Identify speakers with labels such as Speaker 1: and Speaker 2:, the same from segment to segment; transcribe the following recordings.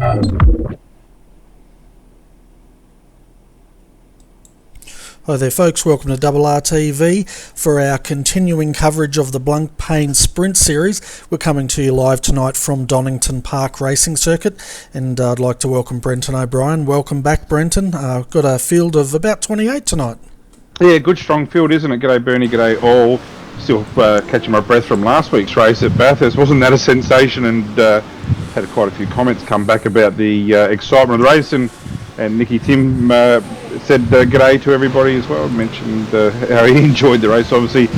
Speaker 1: Hi there folks, welcome to RRTV for our continuing coverage of the Blancpain Sprint Series. We're coming to you live tonight from Donington Park Racing Circuit, and I'd like to welcome Brenton O'Brien. Welcome back, Brenton. Got a field of about 28 tonight.
Speaker 2: Yeah, good strong field, isn't it? G'day Bernie, g'day all. Still catching my breath from last week's race at Bathurst. Wasn't that a sensation? And had quite a few comments come back about the excitement of the race, and Nicky Tim said g'day to everybody as well. Mentioned how he enjoyed the race, obviously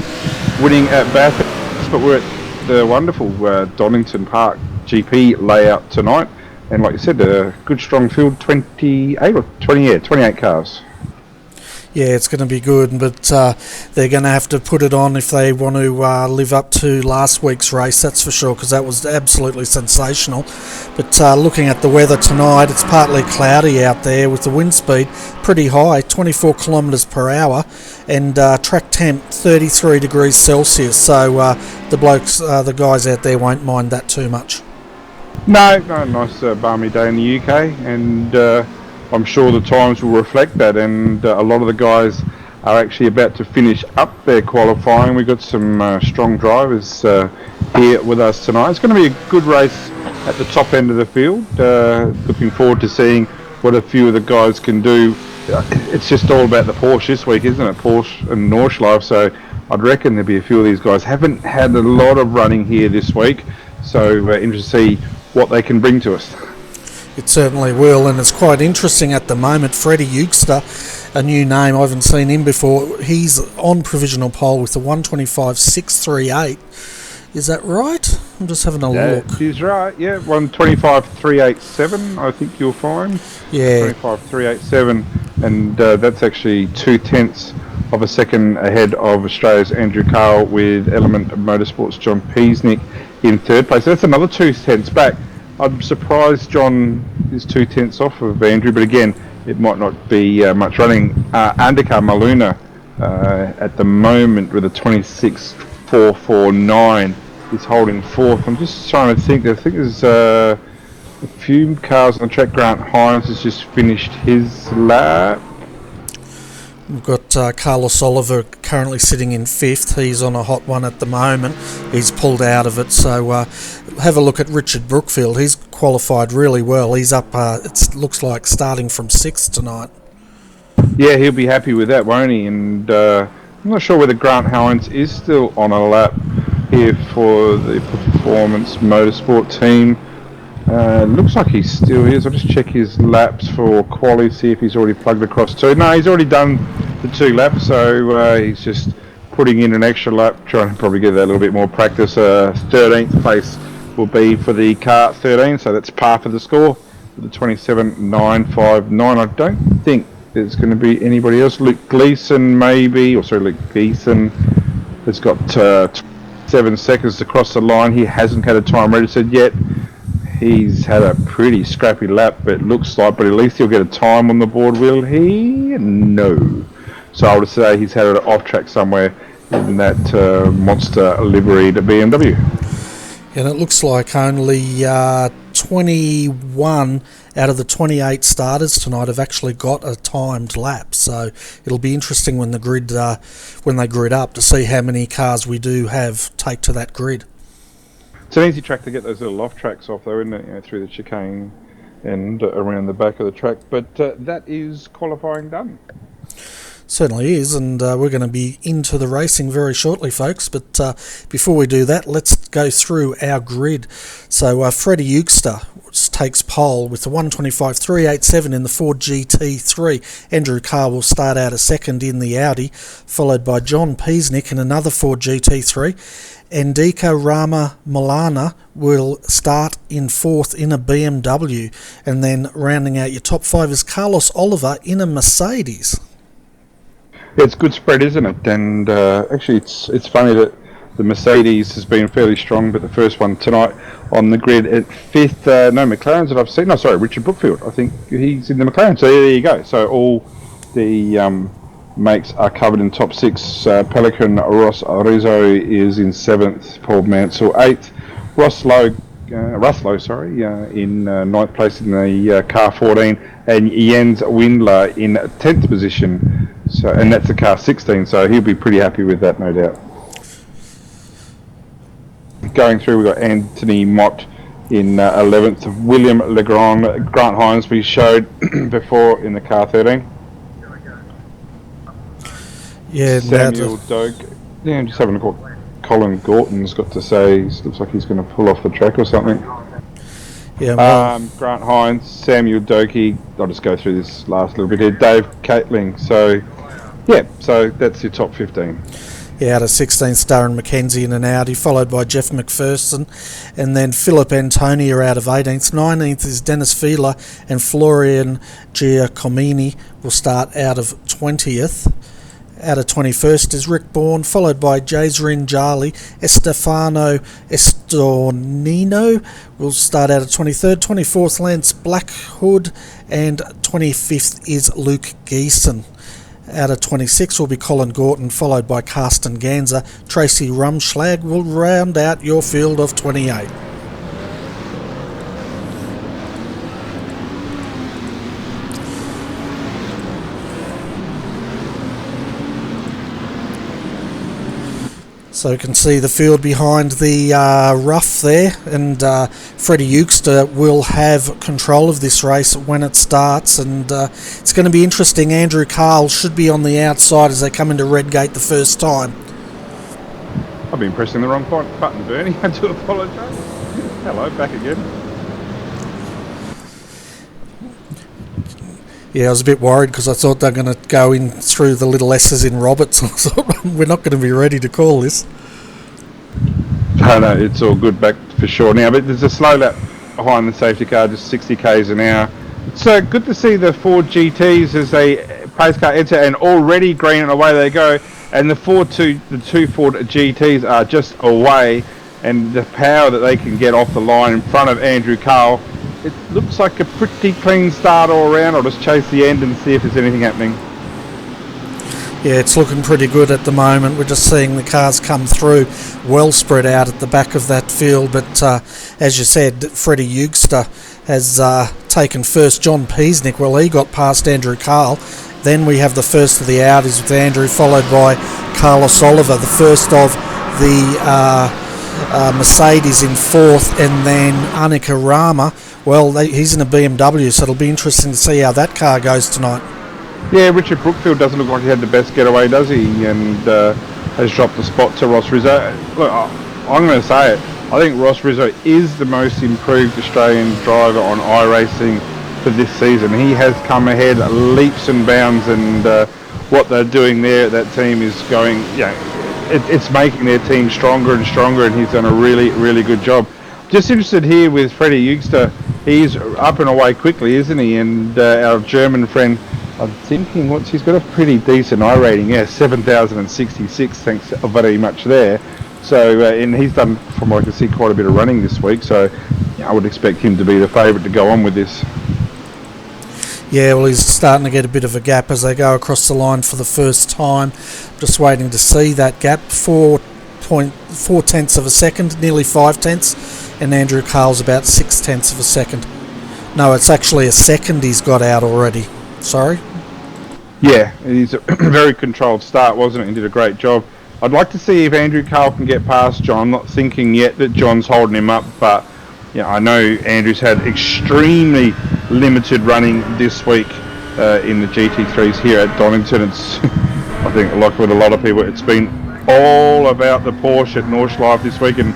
Speaker 2: winning at Bathurst, but we're at the wonderful Donington Park GP layout tonight, and like you said, a good strong field, 28 cars.
Speaker 1: Yeah, it's going to be good, but they're going to have to put it on if they want to live up to last week's race, that's for sure, because that was absolutely sensational. But looking at the weather tonight, it's partly cloudy out there with the wind speed pretty high, 24 kilometres per hour, and track temp 33 degrees Celsius, so the guys out there won't mind that too much.
Speaker 2: No, nice balmy day in the UK, and I'm sure the times will reflect that, and a lot of the guys are actually about to finish up their qualifying. We've got some strong drivers here with us tonight. It's going to be a good race at the top end of the field. Looking forward to seeing what a few of the guys can do. It's just all about the Porsche this week, isn't it? Porsche and Nordschleife, so I'd reckon there'll be a few of these guys. Haven't had a lot of running here this week, so interested to see what they can bring to us.
Speaker 1: It certainly will, and it's quite interesting at the moment. Freddie Eugster, a new name, I haven't seen him before. He's on provisional pole with the 125.638. Is that right? I'm just having a look.
Speaker 2: He's right, yeah. 125.387, I think you'll find.
Speaker 1: Yeah.
Speaker 2: 125.387, and that's actually 0.2 of a second ahead of Australia's Andrew Carl with Element Motorsports' John Peasnick in third place. So that's another 0.2 back. I'm surprised John is 0.2 off of Andrew, but again, it might not be much running. Andika Maluna at the moment with a 26.449 is holding fourth. I'm just trying to think. I think there's a few cars on the track. Grant Hines has just finished his lap.
Speaker 1: We've got Carlos Oliver currently sitting in fifth. He's on a hot one at the moment. He's pulled out of it. So have a look at Richard Brookfield. He's qualified really well. He's up, it looks like, starting from sixth tonight.
Speaker 2: Yeah, he'll be happy with that, won't he? And I'm not sure whether Grant Hines is still on a lap here for the Performance Motorsport team. Looks like he still is. I'll just check his laps for quali, see if he's already plugged across two. No, he's already done the 2 laps, so he's just putting in an extra lap, trying to probably get that a little bit more practice. 13th place will be for the car 13, so that's par for the score with the 27.959. I don't think there's going to be anybody else. Luke Gleason Luke Gleason has got 7 seconds to cross the line. He hasn't had a time registered yet. He's had a pretty scrappy lap, but looks like, but at least he'll get a time on the board, will he? No. So I would say he's had it off track somewhere in that monster liveried BMW.
Speaker 1: And it looks like only 21 out of the 28 starters tonight have actually got a timed lap. So it'll be interesting when they grid up to see how many cars we do have take to that grid.
Speaker 2: It's an easy track to get those little off tracks off, though, isn't it? Through the chicane and around the back of the track. But that is qualifying done.
Speaker 1: Certainly is, and we're going to be into the racing very shortly, folks. But before we do that, let's go through our grid. So Freddie Eugster takes pole with the 125.387 in the Ford GT3. Andrew Carr will start out a second in the Audi, followed by John Peasnick in another Ford GT3. Andika Rama Malana will start in fourth in a BMW, and then rounding out your top 5 is Carlos Oliver in a Mercedes.
Speaker 2: Yeah, it's good spread, isn't it? And actually, it's funny that the Mercedes has been fairly strong, but the first one tonight on the grid at fifth, no McLarens that I've seen. No, sorry, Richard Brookfield. I think he's in the McLaren. So there you go. So all the makes are covered in top 6. Pelican Ross Rizzo is in 7th. Paul Mansell 8th. Ross Lowe Ruslow, in ninth place in the car 14, and Jens Windler in 10th position. So, and that's the car 16. So he'll be pretty happy with that, no doubt. Going through, we've got Anthony Mott in 11th. William Legrand, Grant Hines we showed before in the car 13.
Speaker 1: Yeah,
Speaker 2: Samuel Doak. Yeah, I'm just having a look what Colin Gorton's got to say. Looks like he's going to pull off the track or something.
Speaker 1: Yeah, well,
Speaker 2: Grant Hines, Samuel Doakey. I'll just go through this last little bit here. Dave Caitling. So, yeah, so that's your top 15.
Speaker 1: Yeah, out of 16th, Darren McKenzie in an Audi, followed by Jeff McPherson, and then Philip Antonia out of 18th. 19th is Dennis Fiedler, and Florian Giacomini will start out of 20th. Out of 21st is Rick Bourne, followed by Jazrin Jali. Estefano Estornino will start out of 23rd. 24th, Lance Blackhood, and 25th is Luke Geeson. Out of 26 will be Colin Gorton, followed by Karsten Ganser. Tracy Rumschlag will round out your field of 28. So you can see the field behind the rough there, and Freddie Euchster will have control of this race when it starts, and it's going to be interesting. Andrew Carl should be on the outside as they come into Redgate the first time.
Speaker 2: I've been pressing the wrong button, Bernie. I do apologise. Hello, back again.
Speaker 1: Yeah, I was a bit worried because I thought they were going to go in through the little S's in Roberts. I thought, we're not going to be ready to call this.
Speaker 2: No, it's all good back for sure now. But there's a slow lap behind the safety car, just 60 k's an hour. It's good to see the Ford GTs as they pace car enter, and already green and away they go. And the two Ford GTs are just away, and the power that they can get off the line in front of Andrew Carl. It looks like a pretty clean start all around. I'll just chase the end and see if there's anything happening.
Speaker 1: Yeah, it's looking pretty good at the moment. We're just seeing the cars come through well spread out at the back of that field. But as you said, Freddie Euchster has taken first. John Peasnick, well, he got past Andrew Carl. Then we have the first of the Audis with Andrew, followed by Carlos Oliver, the first of the Mercedes in fourth, and then Annika Rama. Well, he's in a BMW, so it'll be interesting to see how that car goes tonight.
Speaker 2: Yeah, Richard Brookfield doesn't look like he had the best getaway, does he? And has dropped the spot to Ross Rizzo. Look, I'm going to say it. I think Ross Rizzo is the most improved Australian driver on iRacing for this season. He has come ahead leaps and bounds, and what they're doing there at that team is going, it's making their team stronger and stronger, and he's done a really, really good job. Just interested here with Freddie Euchster. He's up and away quickly, isn't he? And our German friend, I'm thinking, he's got a pretty decent I rating. Yeah, 7,066. Thanks very much there. So, and he's done, from what I can see, quite a bit of running this week. So, I would expect him to be the favourite to go on with this.
Speaker 1: Yeah, well, he's starting to get a bit of a gap as they go across the line for the first time. Just waiting to see that gap. 4 tenths of a second, nearly 5 tenths. And Andrew Carl's about 6 tenths of a second. No, it's actually a second he's got out already. Sorry?
Speaker 2: Yeah, he's a very controlled start, wasn't it? He did a great job. I'd like to see if Andrew Carl can get past John. I'm not thinking yet that John's holding him up, but I know Andrew's had extremely limited running this week in the GT3s here at Donington. It's, I think, like with a lot of people, it's been all about the Porsche at Nordschleife this week, and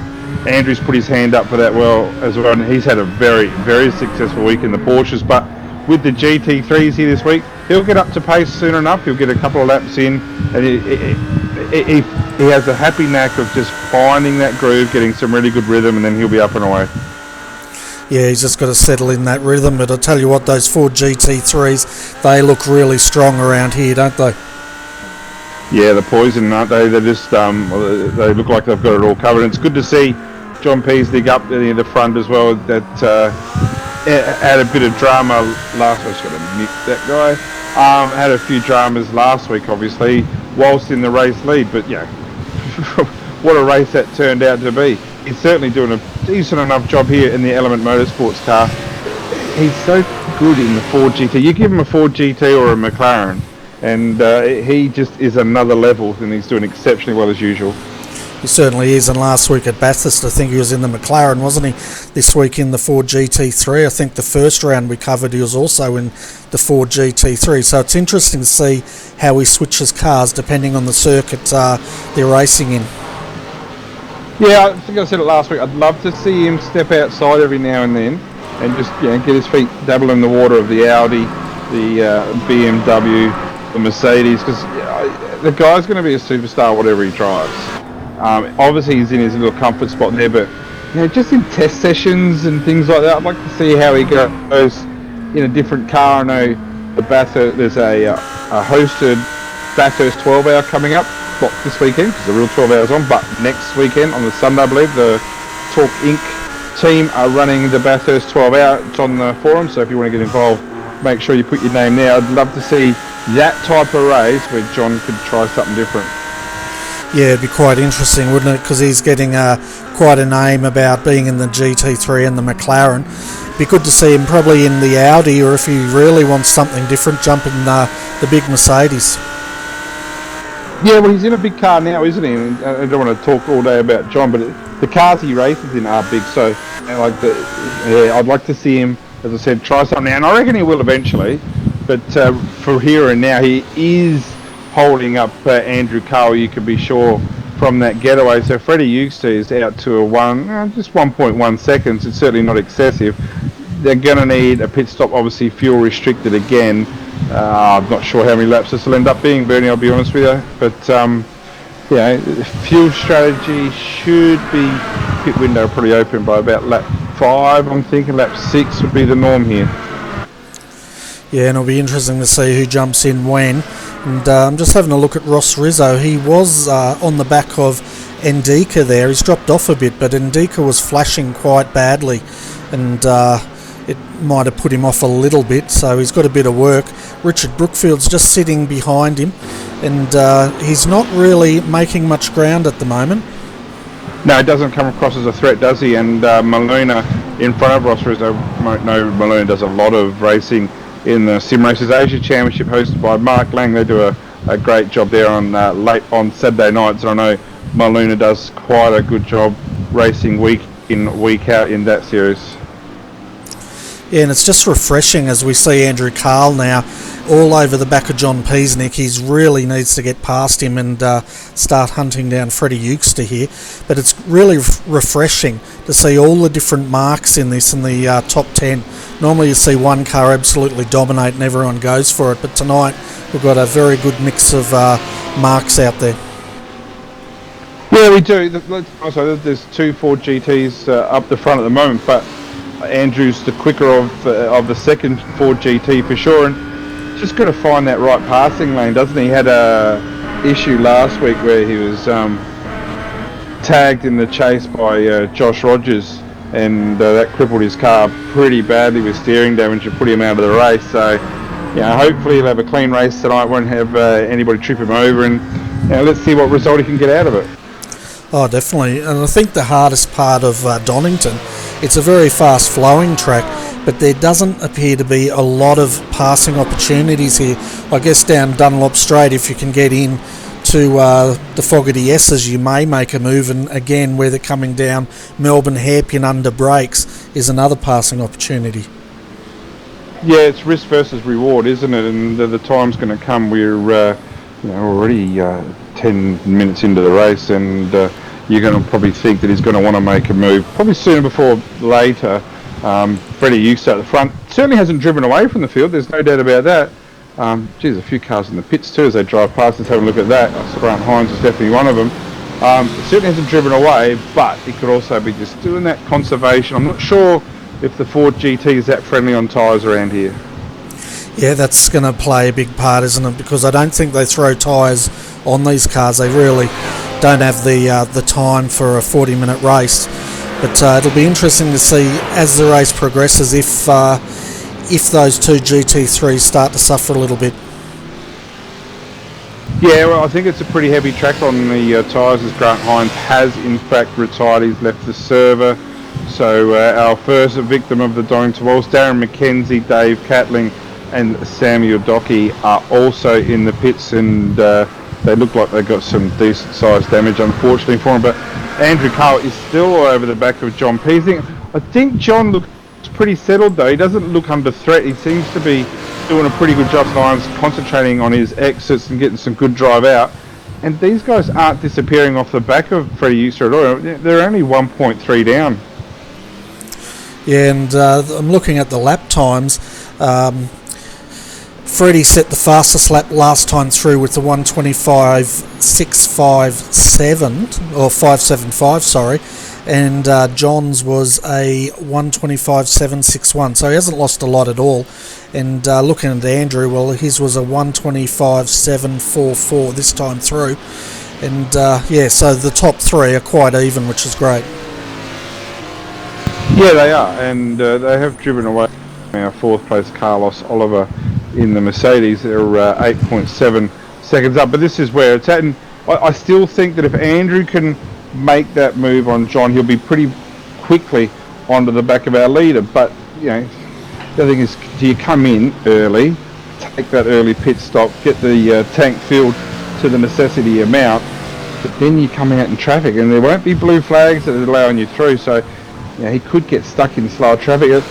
Speaker 2: Andrew's put his hand up for that as well, and he's had a very, very successful week in the Porsches. But with the GT3s here this week, he'll get up to pace soon enough. He'll get a couple of laps in, and he has a happy knack of just finding that groove, getting some really good rhythm, and then he'll be up and away.
Speaker 1: Yeah, he's just got to settle in that rhythm. But I'll tell you what, those Ford GT3s, they look really strong around here, don't they?
Speaker 2: Yeah, the poison, aren't they? They're just, they look like they've got it all covered. And it's good to see John Peasnick up in the front as well. That had a bit of drama last week. Just got to mute that guy. Had a few dramas last week, obviously, whilst in the race lead. But yeah, what a race that turned out to be. He's certainly doing a decent enough job here in the Element Motorsports car. He's so good in the Ford GT. You give him a Ford GT or a McLaren, and he just is another level, and he's doing exceptionally well as usual.
Speaker 1: He certainly is, and last week at Bathurst I think he was in the McLaren, wasn't he? This week in the Ford GT3. I think the first round we covered he was also in the Ford GT3, so it's interesting to see how he switches cars depending on the circuit they're racing in.
Speaker 2: Yeah, I think I said it last week, I'd love to see him step outside every now and then and just get his feet dabble in the water of the Audi, the BMW, the Mercedes, because the guy's going to be a superstar whatever he drives. Obviously he's in his little comfort spot there, but just in test sessions and things like that, I'd like to see how he goes in a different car. I know the Bathurst, there's a hosted Bathurst 12 hour coming up, not this weekend because the real 12 hours on, but next weekend on the Sunday I believe. The Talk Inc. team are running the Bathurst 12 hour. It's on the forum, so if you want to get involved, make sure you put your name there. I'd love to see that type of race where John could try something different.
Speaker 1: Yeah, it'd be quite interesting, wouldn't it? Because he's getting quite a name about being in the GT3 and the McLaren. It'd be good to see him probably in the Audi, or if he really wants something different, jump in the big Mercedes.
Speaker 2: Yeah, well, he's in a big car now, isn't he? And I don't want to talk all day about John, but the cars he races in are big, so I'd like to see him, as I said, try something now, and I reckon he will eventually, but for here and now, he is holding up Andrew Carl, you can be sure, from that getaway. So Freddie Eustace is out to just 1.1 seconds. It's certainly not excessive. They're going to need a pit stop, obviously fuel restricted again. I'm not sure how many laps this will end up being, Bernie, I'll be honest with you. But fuel strategy should be pit window pretty open by about lap 5. I'm thinking lap 6 would be the norm here.
Speaker 1: Yeah, and it'll be interesting to see who jumps in when. And I'm just having a look at Ross Rizzo. He was on the back of Endika there. He's dropped off a bit, but Endika was flashing quite badly, and it might have put him off a little bit, so he's got a bit of work. Richard Brookfield's just sitting behind him, and he's not really making much ground at the moment.
Speaker 2: No, it doesn't come across as a threat, does he? And Maluna in front of Ross Rizzo. No, Maluna does a lot of racing in the Sim Racers Asia Championship hosted by Mark Lang. They do a great job there on late on Saturday nights. I know Maluna does quite a good job racing week in, week out in that series.
Speaker 1: Yeah, and it's just refreshing as we see Andrew Carl now all over the back of John Peasnick. He really needs to get past him and start hunting down Freddie Eustace here. But it's really refreshing to see all the different marks in this in the top 10. Normally you see one car absolutely dominate and everyone goes for it, but tonight we've got a very good mix of marks out there.
Speaker 2: Yeah, we do. There's 2 Ford GTs up the front at the moment, but Andrew's the quicker of the second Ford GT for sure, and just got to find that right passing lane, doesn't he? He had a issue last week where he was tagged in the chase by Josh Rogers, and that crippled his car pretty badly with steering damage and put him out of the race. So hopefully he'll have a clean race tonight, won't have anybody trip him over, and let's see what result he can get out of it.
Speaker 1: Oh, definitely. And I think the hardest part of Donington, it's a very fast flowing track, but there doesn't appear to be a lot of passing opportunities here. I guess down Dunlop Straight, if you can get in to the Fogarty S's, you may make a move, and again where they're coming down Melbourne Hairpin under brakes is another passing opportunity.
Speaker 2: Yeah, it's risk versus reward, isn't it? And the time's going to come. We're already 10 minutes into the race, and you're going to probably think that he's going to want to make a move probably sooner before later. Freddie Eustace at the front certainly hasn't driven away from the field, there's no doubt about that. A few cars in the pits too as they drive past. Let's have a look at that. Grant Hines is definitely one of them. Certainly hasn't driven away, but he could also be just doing that conservation. I'm not sure if the Ford GT is that friendly on tyres around here.
Speaker 1: Yeah, that's going to play a big part, isn't it? Because I don't think they throw tyres on these cars. They really don't have the time for a 40-minute race. But it'll be interesting to see as the race progresses if those 2 GT3s start to suffer a little bit.
Speaker 2: Yeah, well, I think it's a pretty heavy track on the tyres, as Grant Hines has in fact retired. He's left the server. So our first victim of the Donington Waltz, Darren McKenzie, Dave Catling and Samuel Dockey are also in the pits, and they look like they got some decent sized damage, unfortunately for them. But Andrew Carl is still all over the back of John Peasing. I think John looks pretty settled though. He doesn't look under threat. He seems to be doing a pretty good job tonight, concentrating on his exits and getting some good drive out. And these guys aren't disappearing off the back of Freddie Euster at all. They're only 1.3 down.
Speaker 1: Yeah, and I'm looking at the lap times. Freddie set the fastest lap last time through with the 125.657 or 575, sorry, and John's was a 125.761, so he hasn't lost a lot at all. And looking at Andrew, well, his was a 125.744 this time through, and yeah, so the top three are quite even, which is great.
Speaker 2: Yeah, they are, and they have driven away our fourth place Carlos Oliver in the Mercedes. They're 8.7 seconds up, but this is where it's at, and I still think that if Andrew can make that move on John, he'll be pretty quickly onto the back of our leader. But you know, the thing is, do you come in early, take that early pit stop, get the tank filled to the necessity amount, but then you come out in traffic and there won't be blue flags that are allowing you through, so you know, he could get stuck in slow traffic.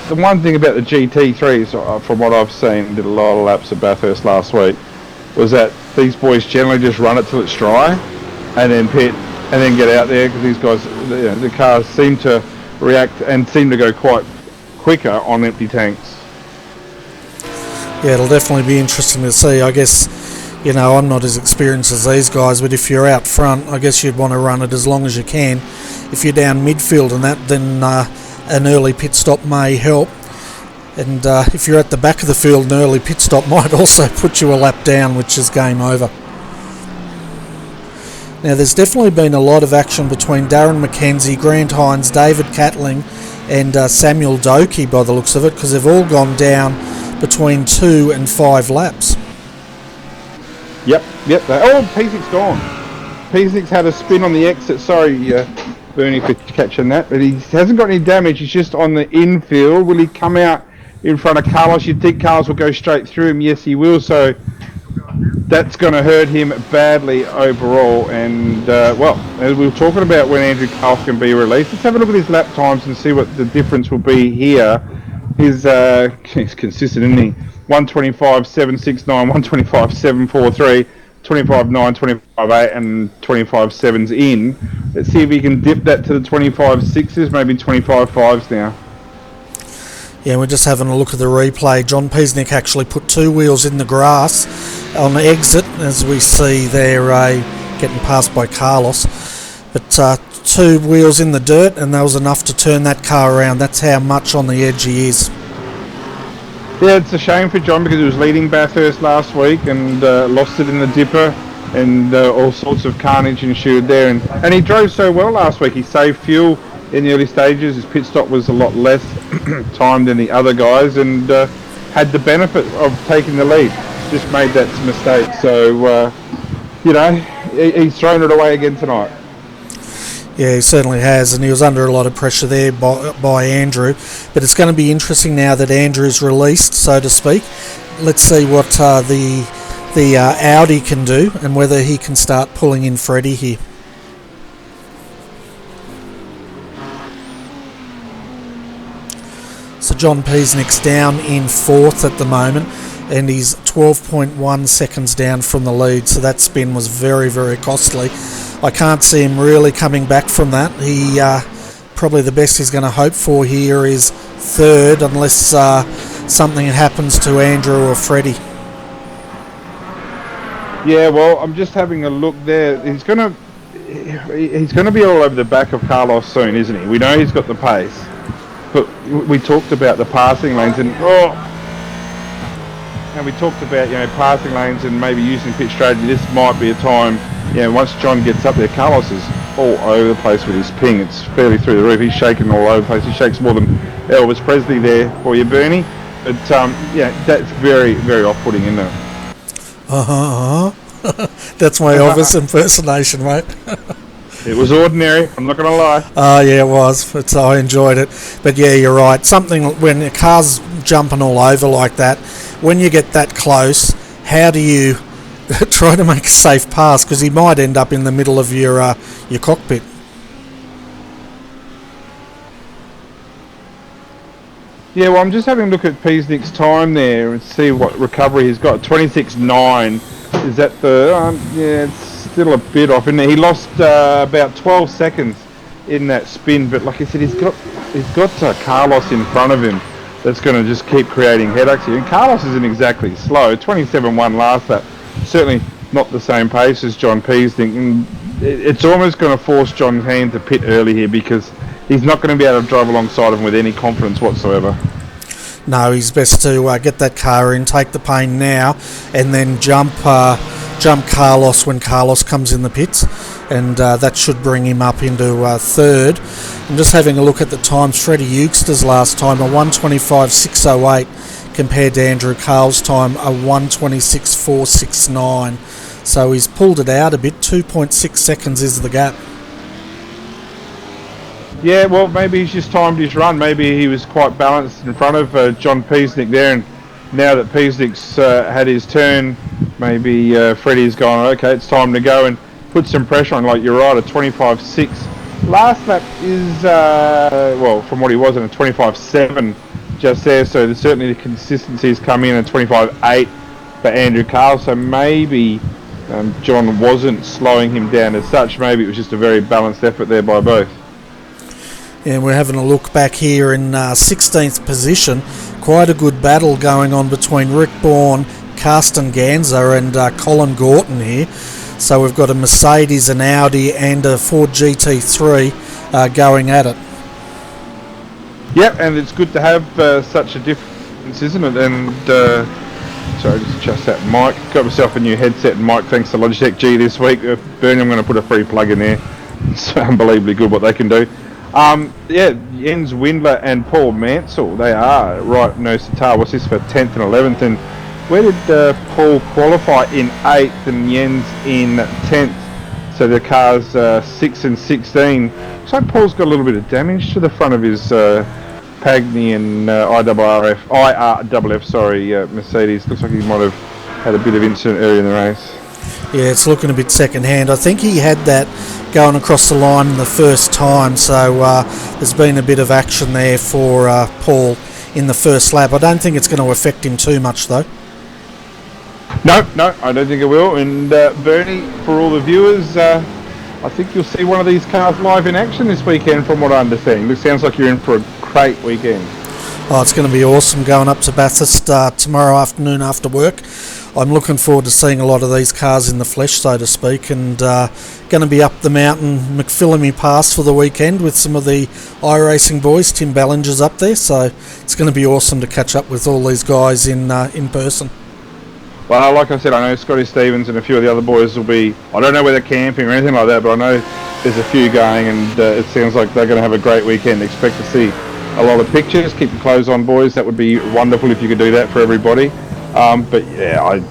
Speaker 2: The one thing about the GT3s, from what I've seen, did a lot of laps at Bathurst last week, was that these boys generally just run it till it's dry and then pit and then get out there, because these guys, you know, the cars seem to react and seem to go quite quicker on empty tanks.
Speaker 1: Yeah, it'll definitely be interesting to see. I guess, you know, I'm not as experienced as these guys, but if you're out front, I guess you'd want to run it as long as you can. If you're down midfield and that, then an early pit stop may help. And if you're at the back of the field, an early pit stop might also put you a lap down, which is game over. Now, there's definitely been a lot of action between Darren McKenzie, Grant Hines, David Catling and Samuel Doakey by the looks of it, because they've all gone down between 2 and 5 laps.
Speaker 2: Yep. Oh, P6's gone. P6 had a spin on the exit. Sorry, Bernie, for catching that. But he hasn't got any damage. He's just on the infield. Will he come out in front of Carlos? You'd think Carlos will go straight through him. Yes, he will. So that's going to hurt him badly overall. And, well, as we were talking about when Andrew Carlos can be released, let's have a look at his lap times and see what the difference will be here. He's consistent, isn't he? 125.769, 125.743, 25.9, 25.8 and 25.7's in. Let's see if he can dip that to the 25.6s, maybe 25.5s now.
Speaker 1: Yeah, we're just having a look at the replay. John Peasnick actually put 2 wheels in the grass on the exit, as we see there, getting passed by Carlos. But 2 wheels in the dirt, and that was enough to turn that car around. That's how much on the edge he is.
Speaker 2: Yeah, it's a shame for John, because he was leading Bathurst last week and lost it in the dipper, and all sorts of carnage ensued there. And he drove so well last week. He saved fuel in the early stages. His pit stop was a lot less time than the other guys, and had the benefit of taking the lead. Just made that mistake. So, you know, he's thrown it away again tonight.
Speaker 1: Yeah, he certainly has, and he was under a lot of pressure there by Andrew. But it's going to be interesting now that Andrew's released, so to speak. Let's see what the Audi can do, and whether he can start pulling in Freddie here. So John Peasnick's down in 4th at the moment, and he's 12.1 seconds down from the lead, so that spin was very, very costly. I can't see him really coming back from that. He probably the best he's going to hope for here is 3rd, unless something happens to Andrew or Freddie.
Speaker 2: Yeah, well, I'm just having a look there. He's going to be all over the back of Carlos soon, isn't he? We know he's got the pace, but we talked about the passing lanes, and we talked about, you know, passing lanes and maybe using pit strategy. This might be a time. Yeah, once John gets up there, Carlos is all over the place with his ping. It's fairly through the roof. He's shaking all over the place. He shakes more than Elvis Presley there for you, Bernie. But, yeah, that's very, very off-putting, isn't it?
Speaker 1: That's my Elvis impersonation, mate.
Speaker 2: It was ordinary, I'm not going to lie.
Speaker 1: Oh, yeah, it was. I enjoyed it. But yeah, you're right. Something when a car's jumping all over like that, when you get that close, how do you try to make a safe pass? Because he might end up in the middle of your cockpit.
Speaker 2: Yeah, well, I'm just having a look at Peasnick's time there and see what recovery he's got. 26.9. Is that the... yeah, it's still a bit off, isn't it? He lost about 12 seconds in that spin, but like I said, he's got Carlos in front of him that's going to just keep creating headaches here. And Carlos isn't exactly slow. 27.1 last lap. Certainly not the same pace as John Peasnick. And it's almost going to force John Hand to pit early here because he's not going to be able to drive alongside him with any confidence whatsoever.
Speaker 1: No, he's best to get that car in, take the pain now, and then jump Carlos when Carlos comes in the pits, and that should bring him up into third. I'm just having a look at the times. Freddie Eustace's last time, a 1:25.608, compared to Andrew Carl's time, a 1:26.469. So he's pulled it out a bit. 2.6 seconds is the gap.
Speaker 2: Yeah, well, maybe he's just timed his run. Maybe he was quite balanced in front of John Peasnick there, and now that Peasnick's had his turn, maybe Freddie's gone, okay, it's time to go and put some pressure on. Like you're right, a 25.6. Last lap is, well, from what he was in a 25.7 just there, so certainly the consistency's come in at 25.8 for Andrew Carl, so maybe John wasn't slowing him down as such. Maybe it was just a very balanced effort there by both.
Speaker 1: And we're having a look back here in 16th position. Quite a good battle going on between Rick Bourne, Carsten Ganser and Colin Gorton here. So we've got a Mercedes, an Audi and a Ford GT3 going at it.
Speaker 2: Yep, and it's good to have such a difference, isn't it? And sorry, just adjust that mic. Got myself a new headset and mic thanks to Logitech G this week. Bernie, I'm going to put a free plug in there. It's unbelievably good what they can do. Yeah, Jens Windler and Paul Mansell, they are right nose to tail. What's this for 10th and 11th? And where did Paul qualify? In 8th and Jens in 10th. So the car's 6 and 16. So Paul's got a little bit of damage to the front of his Pagny and IRFF, Mercedes. Looks like he might have had a bit of incident earlier in the race.
Speaker 1: Yeah, it's looking a bit second hand. I think he had that going across the line the first time, so there's been a bit of action there for Paul in the first lap. I don't think it's going to affect him too much though.
Speaker 2: No, I don't think it will. And Bernie, for all the viewers, I think you'll see one of these cars live in action this weekend from what I understand. It sounds like you're in for a great weekend.
Speaker 1: Oh, it's going to be awesome going up to Bathurst tomorrow afternoon after work. I'm looking forward to seeing a lot of these cars in the flesh, so to speak, and going to be up the mountain McPhillamy Pass for the weekend with some of the iRacing boys. Tim Ballinger's up there, so it's going to be awesome to catch up with all these guys in person.
Speaker 2: Well, like I said, I know Scotty Stevens and a few of the other boys will be, I don't know whether camping or anything like that, but I know there's a few going, and it sounds like they're going to have a great weekend. Expect to see a lot of pictures. Keep your clothes on, boys. That would be wonderful if you could do that for everybody. But yeah,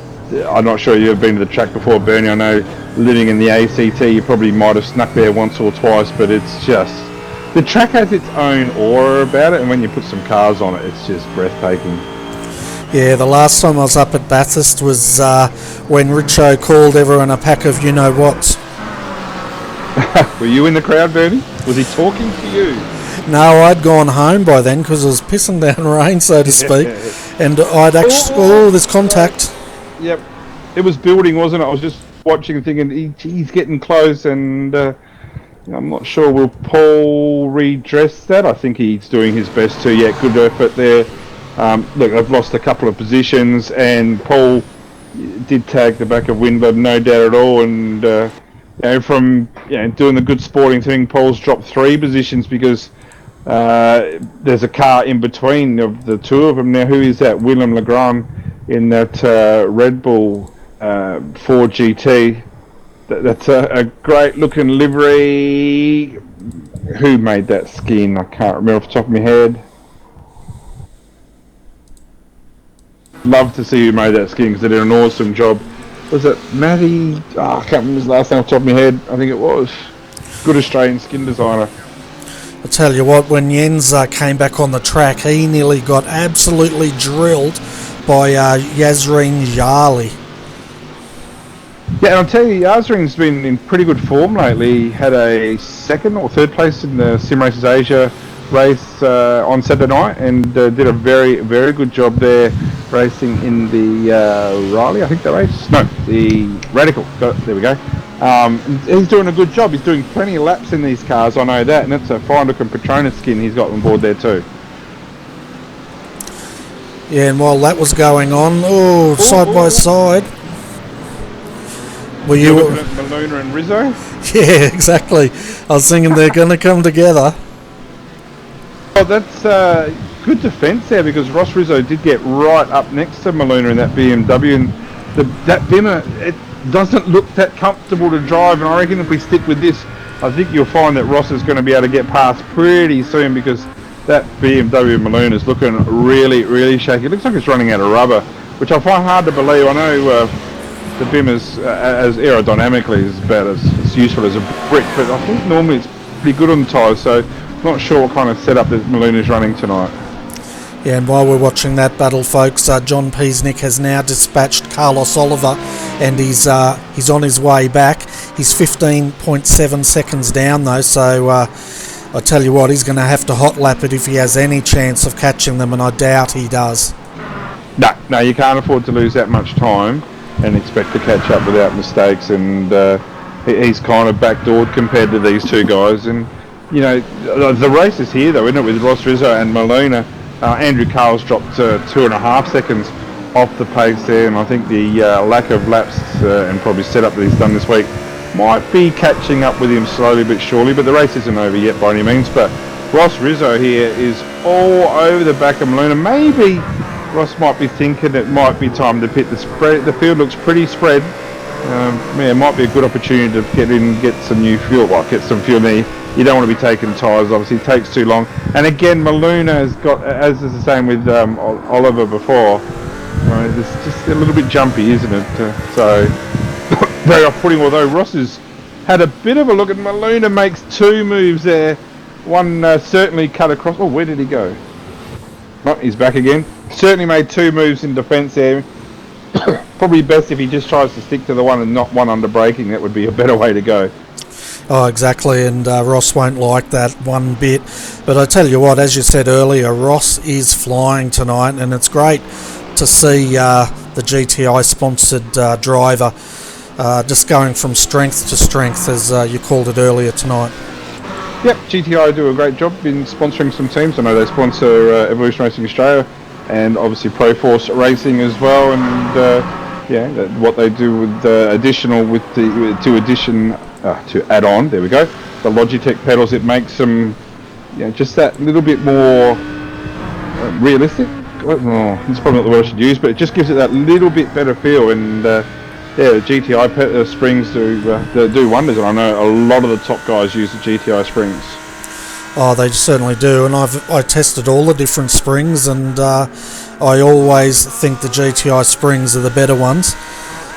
Speaker 2: I'm not sure you've been to the track before, Bernie. I know living in the ACT, you probably might have snuck there once or twice, but it's just, the track has its own aura about it, and when you put some cars on it, it's just breathtaking.
Speaker 1: Yeah, the last time I was up at Bathurst was when Richo called everyone a pack of you-know-whats.
Speaker 2: Were you in the crowd, Bernie? Was he talking to you?
Speaker 1: No, I'd gone home by then because it was pissing down rain, so to speak, and I'd actually... there's contact.
Speaker 2: Yep. It was building, wasn't it? I was just watching and thinking, he's getting close, and I'm not sure, will Paul redress that? I think he's doing his best to. Yeah, good effort there. Look, I've lost a couple of positions, and Paul did tag the back of Windler, no doubt at all, and from doing the good sporting thing, Paul's dropped 3 positions because there's a car in between of the two of them. Now, who is that? Willem Legrand in that Red Bull Ford GT. That's a great looking livery. Who made that skin? I can't remember off the top of my head. Love to see who made that skin because they did an awesome job. Was it Matty? I can't remember his last name off the top of my head. I think it was. good Australian skin designer.
Speaker 1: I tell you what, when Jens came back on the track, he nearly got absolutely drilled by Yasrin Jali.
Speaker 2: Yeah, and I'll tell you, Yasrin's been in pretty good form lately. He had a second or third place in the Sim Races Asia race on Saturday night, and did a very, very good job there racing in the Riley, I think that race. No, the Radical. There we go. He's doing a good job. He's doing plenty of laps in these cars, I know that, and it's a fine looking Petronas skin he's got on board there too.
Speaker 1: Yeah, and while that was going on, side by side. Were you
Speaker 2: looking at Maluna and Rizzo?
Speaker 1: Yeah, exactly. I was thinking they're going to come together.
Speaker 2: Well, that's good defence there, because Ross Rizzo did get right up next to Maluna in that BMW, and that Bimmer, it doesn't look that comfortable to drive, and I reckon if we stick with this, I think you'll find that Ross is going to be able to get past pretty soon, because that BMW Maluna is looking really, really shaky. It looks like it's running out of rubber, which I find hard to believe. I know the Bimmer's as aerodynamically is about as useful as a brick, but I think normally it's pretty good on the tyres, so not sure what kind of setup that Maluna's running tonight.
Speaker 1: Yeah, and while we're watching that battle, folks, John Peasnick has now dispatched Carlos Oliver, and he's on his way back. He's 15.7 seconds down though, so I tell you what, he's going to have to hot lap it if he has any chance of catching them, and I doubt he does.
Speaker 2: No, you can't afford to lose that much time and expect to catch up without mistakes, and he's kind of backdoored compared to these two guys. And you know, the race is here though, isn't it, with Ross Rizzo and Maluna. Andrew Carl's dropped 2.5 seconds off the pace there, and I think the lack of laps and probably setup that he's done this week might be catching up with him slowly but surely, but the race isn't over yet by any means. But Ross Rizzo here is all over the back of Maluna. Maybe Ross might be thinking it might be time to pit. The field looks pretty spread. It might be a good opportunity to get in and get some new fuel. Well, get some fuel there. You don't want to be taking tyres, obviously. It takes too long. And again, Maluna has got, as is the same with Oliver before, it's just a little bit jumpy, isn't it? So, very off-putting, although Ross has had a bit of a look at Maluna, makes two moves there. One certainly cut across. Oh, where did he go? Oh, he's back again. Certainly made two moves in defence there. Probably best if he just tries to stick to the one and not one under braking. That would be a better way to go.
Speaker 1: Oh, exactly, and Ross won't like that one bit. But I tell you what, as you said earlier, Ross is flying tonight, and it's great to see the GTI-sponsored driver just going from strength to strength, as you called it earlier tonight.
Speaker 2: Yep, GTI do a great job in sponsoring some teams. I know they sponsor Evolution Racing Australia and obviously Proforce Racing as well, and what they do with additional with the to add on, there we go, the Logitech pedals, it makes them just that little bit more realistic. It's probably not the word I should use, but it just gives it that little bit better feel. And the GTI springs do wonders, and I know a lot of the top guys use the GTI springs.
Speaker 1: Oh, they certainly do, and I tested all the different springs, and I always think the GTI springs are the better ones,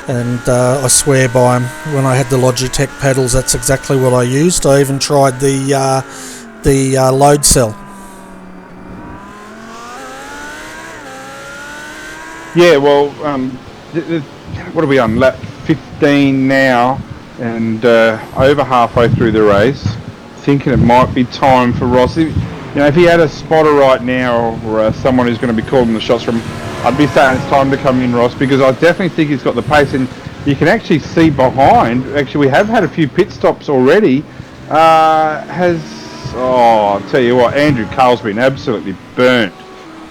Speaker 1: and I swear by them. When I had the Logitech pedals, that's exactly what I used. I even tried the load cell.
Speaker 2: Yeah, well, what are we on? Lap 15 now, and over halfway through the race. Thinking it might be time for Ross. If he had a spotter right now, or someone who's going to be calling the shots from, I'd be saying it's time to come in, Ross, because I definitely think he's got the pace, and you can actually see behind. Actually, we have had a few pit stops already. I'll tell you what, Andrew Carl's been absolutely burnt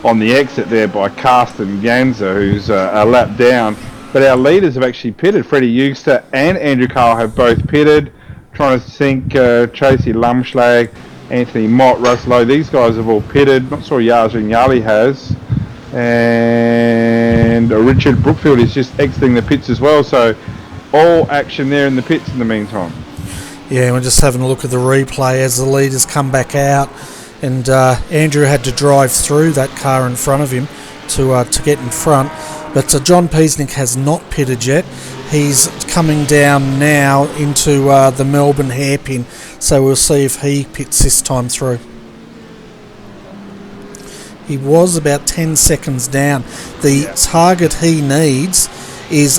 Speaker 2: on the exit there by Carsten Ganser, who's a lap down. But our leaders have actually pitted. Freddie Eugster and Andrew Carl have both pitted. Trying to think, Tracy Lumschlag, Anthony Mott, Russ Lowe, these guys have all pitted. Not sure Yasrin Yali has. And Richard Brookfield is just exiting the pits as well. So all action there in the pits in the meantime.
Speaker 1: Yeah, we're just having a look at the replay as the leaders come back out. And Andrew had to drive through that car in front of him to get in front. But John Peasnick has not pitted yet. He's coming down now into the Melbourne hairpin, so we'll see if he pits this time through. He was about 10 seconds down. The target he needs is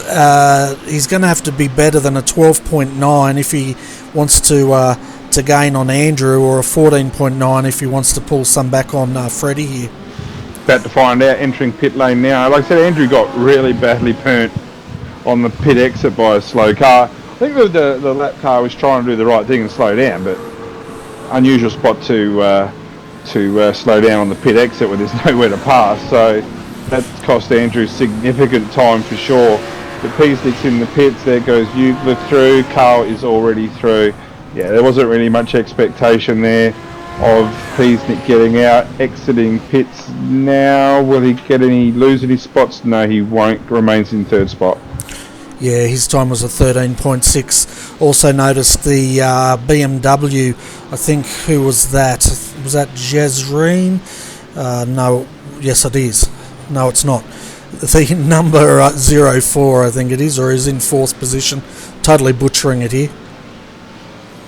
Speaker 1: he's going to have to be better than a 12.9 if he wants to gain on Andrew, or a 14.9 if he wants to pull some back on Freddie here.
Speaker 2: About to find out, entering pit lane now. Like I said, Andrew got really badly burnt on the pit exit by a slow car. I think the lap car was trying to do the right thing and slow down, but unusual spot to slow down on the pit exit when there's nowhere to pass. So that cost Andrew significant time for sure. But Peasnick's in the pits. There goes Euclid through. Carl is already through. Yeah, there wasn't really much expectation there of Peasnick getting out, exiting pits now. Will he lose any spots? No, he won't. Remains in third spot.
Speaker 1: Yeah, his time was a 13.6. Also noticed the BMW, I think, who was that? Was that Jazreen? No, yes it is. No, it's not. The number 04, I think it is, or is in fourth position. Totally butchering it here.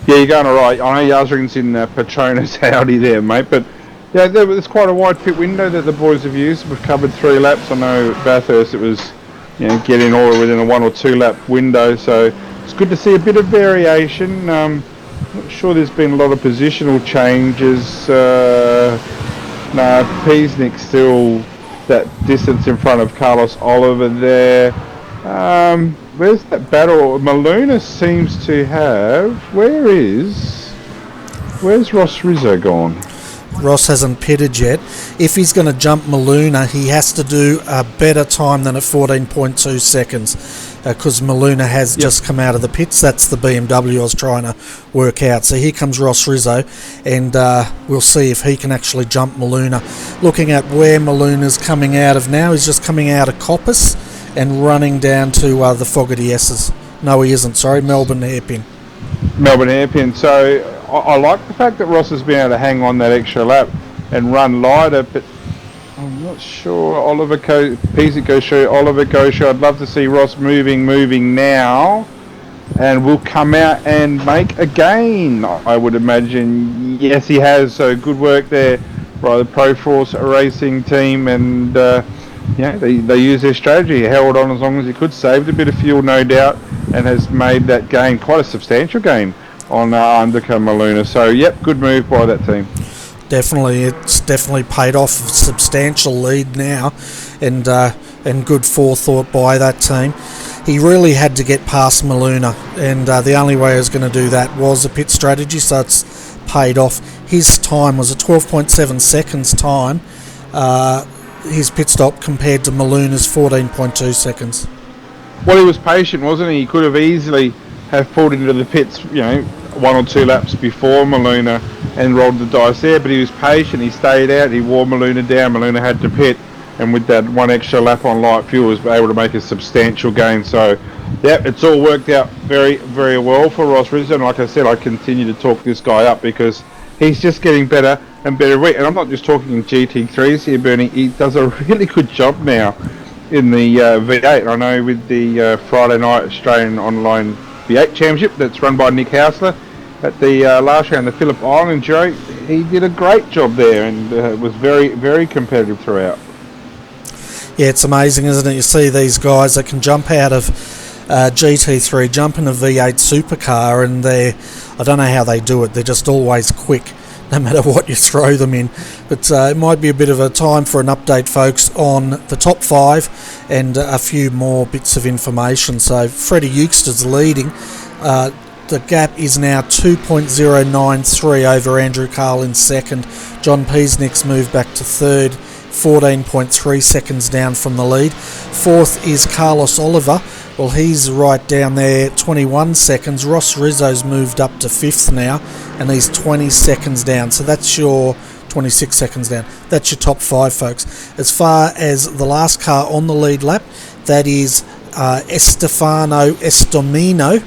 Speaker 2: Yeah, you're going all right. I know Yazrin's in Petronas Audi there, mate, but yeah, there's quite a wide pit window that the boys have used. We've covered 3 laps. I know at Bathurst it was, getting all within a 1 or 2 lap window, so it's good to see a bit of variation. Not sure there's been a lot of positional changes. Peasnick still that distance in front of Carlos Oliver there. Where's that battle? Maluna seems to have... Where's Ross Rizzo gone?
Speaker 1: Ross hasn't pitted yet. If he's going to jump Maluna, he has to do a better time than at 14.2 seconds, because Maluna has just come out of the pits. That's the BMW I was trying to work out. So here comes Ross Rizzo, and we'll see if he can actually jump Maluna. Looking at where Maluna's coming out of now, he's just coming out of Coppice and running down to the Fogarty S's. No, he isn't, sorry, Melbourne hairpin.
Speaker 2: Melbourne hairpin. So I like the fact that Ross has been able to hang on that extra lap and run lighter, but I'm not sure. Peasnick goes through, Oliver goes through. I'd love to see Ross moving now, and will come out and make a gain, I would imagine. Yes, he has, so good work there by the Pro Force Racing team, and they used their strategy, held on as long as he could, saved a bit of fuel no doubt, and has made that gain, quite a substantial gain on Underca Maluna. So yep, good move by that team.
Speaker 1: Definitely, it's definitely paid off. Substantial lead now, and good forethought by that team. He really had to get past Maluna, and the only way he was going to do that was a pit strategy, so it's paid off. His time was a 12.7 seconds time, his pit stop, compared to Maluna's 14.2 seconds.
Speaker 2: Well, he was patient, wasn't he? He could have easily have pulled into the pits, 1 or 2 laps before Maluna and rolled the dice there, but he was patient. He stayed out. He wore Maluna down. Maluna had to pit, and with that 1 extra lap on light fuel, was able to make a substantial gain. So, yeah, it's all worked out very, very well for Ross Rizzo. And like I said, I continue to talk this guy up because he's just getting better and better. And I'm not just talking in GT3s here, Bernie. He does a really good job now in the V8. I know with the Friday night Australian Online V8 Championship that's run by Nick Hausler at the last round, the Phillip Island Joe, he did a great job there, and was very, very competitive throughout.
Speaker 1: Yeah, it's amazing, isn't it? You see these guys that can jump out of GT3, jump in a V8 supercar, and I don't know how they do it. They're just always quick, no matter what you throw them in. But it might be a bit of a time for an update, folks, on the top 5 and a few more bits of information. So Freddie Eustace's leading. The gap is now 2.093 over Andrew Carl in second. John Peasnick's moved back to third, 14.3 seconds down from the lead. Fourth is Carlos Oliver. Well, he's right down there, 21 seconds. Ross Rizzo's moved up to fifth now, and he's 20 seconds down. So that's your 26 seconds down. That's your top 5, folks. As far as the last car on the lead lap, that is Estefano Estomino.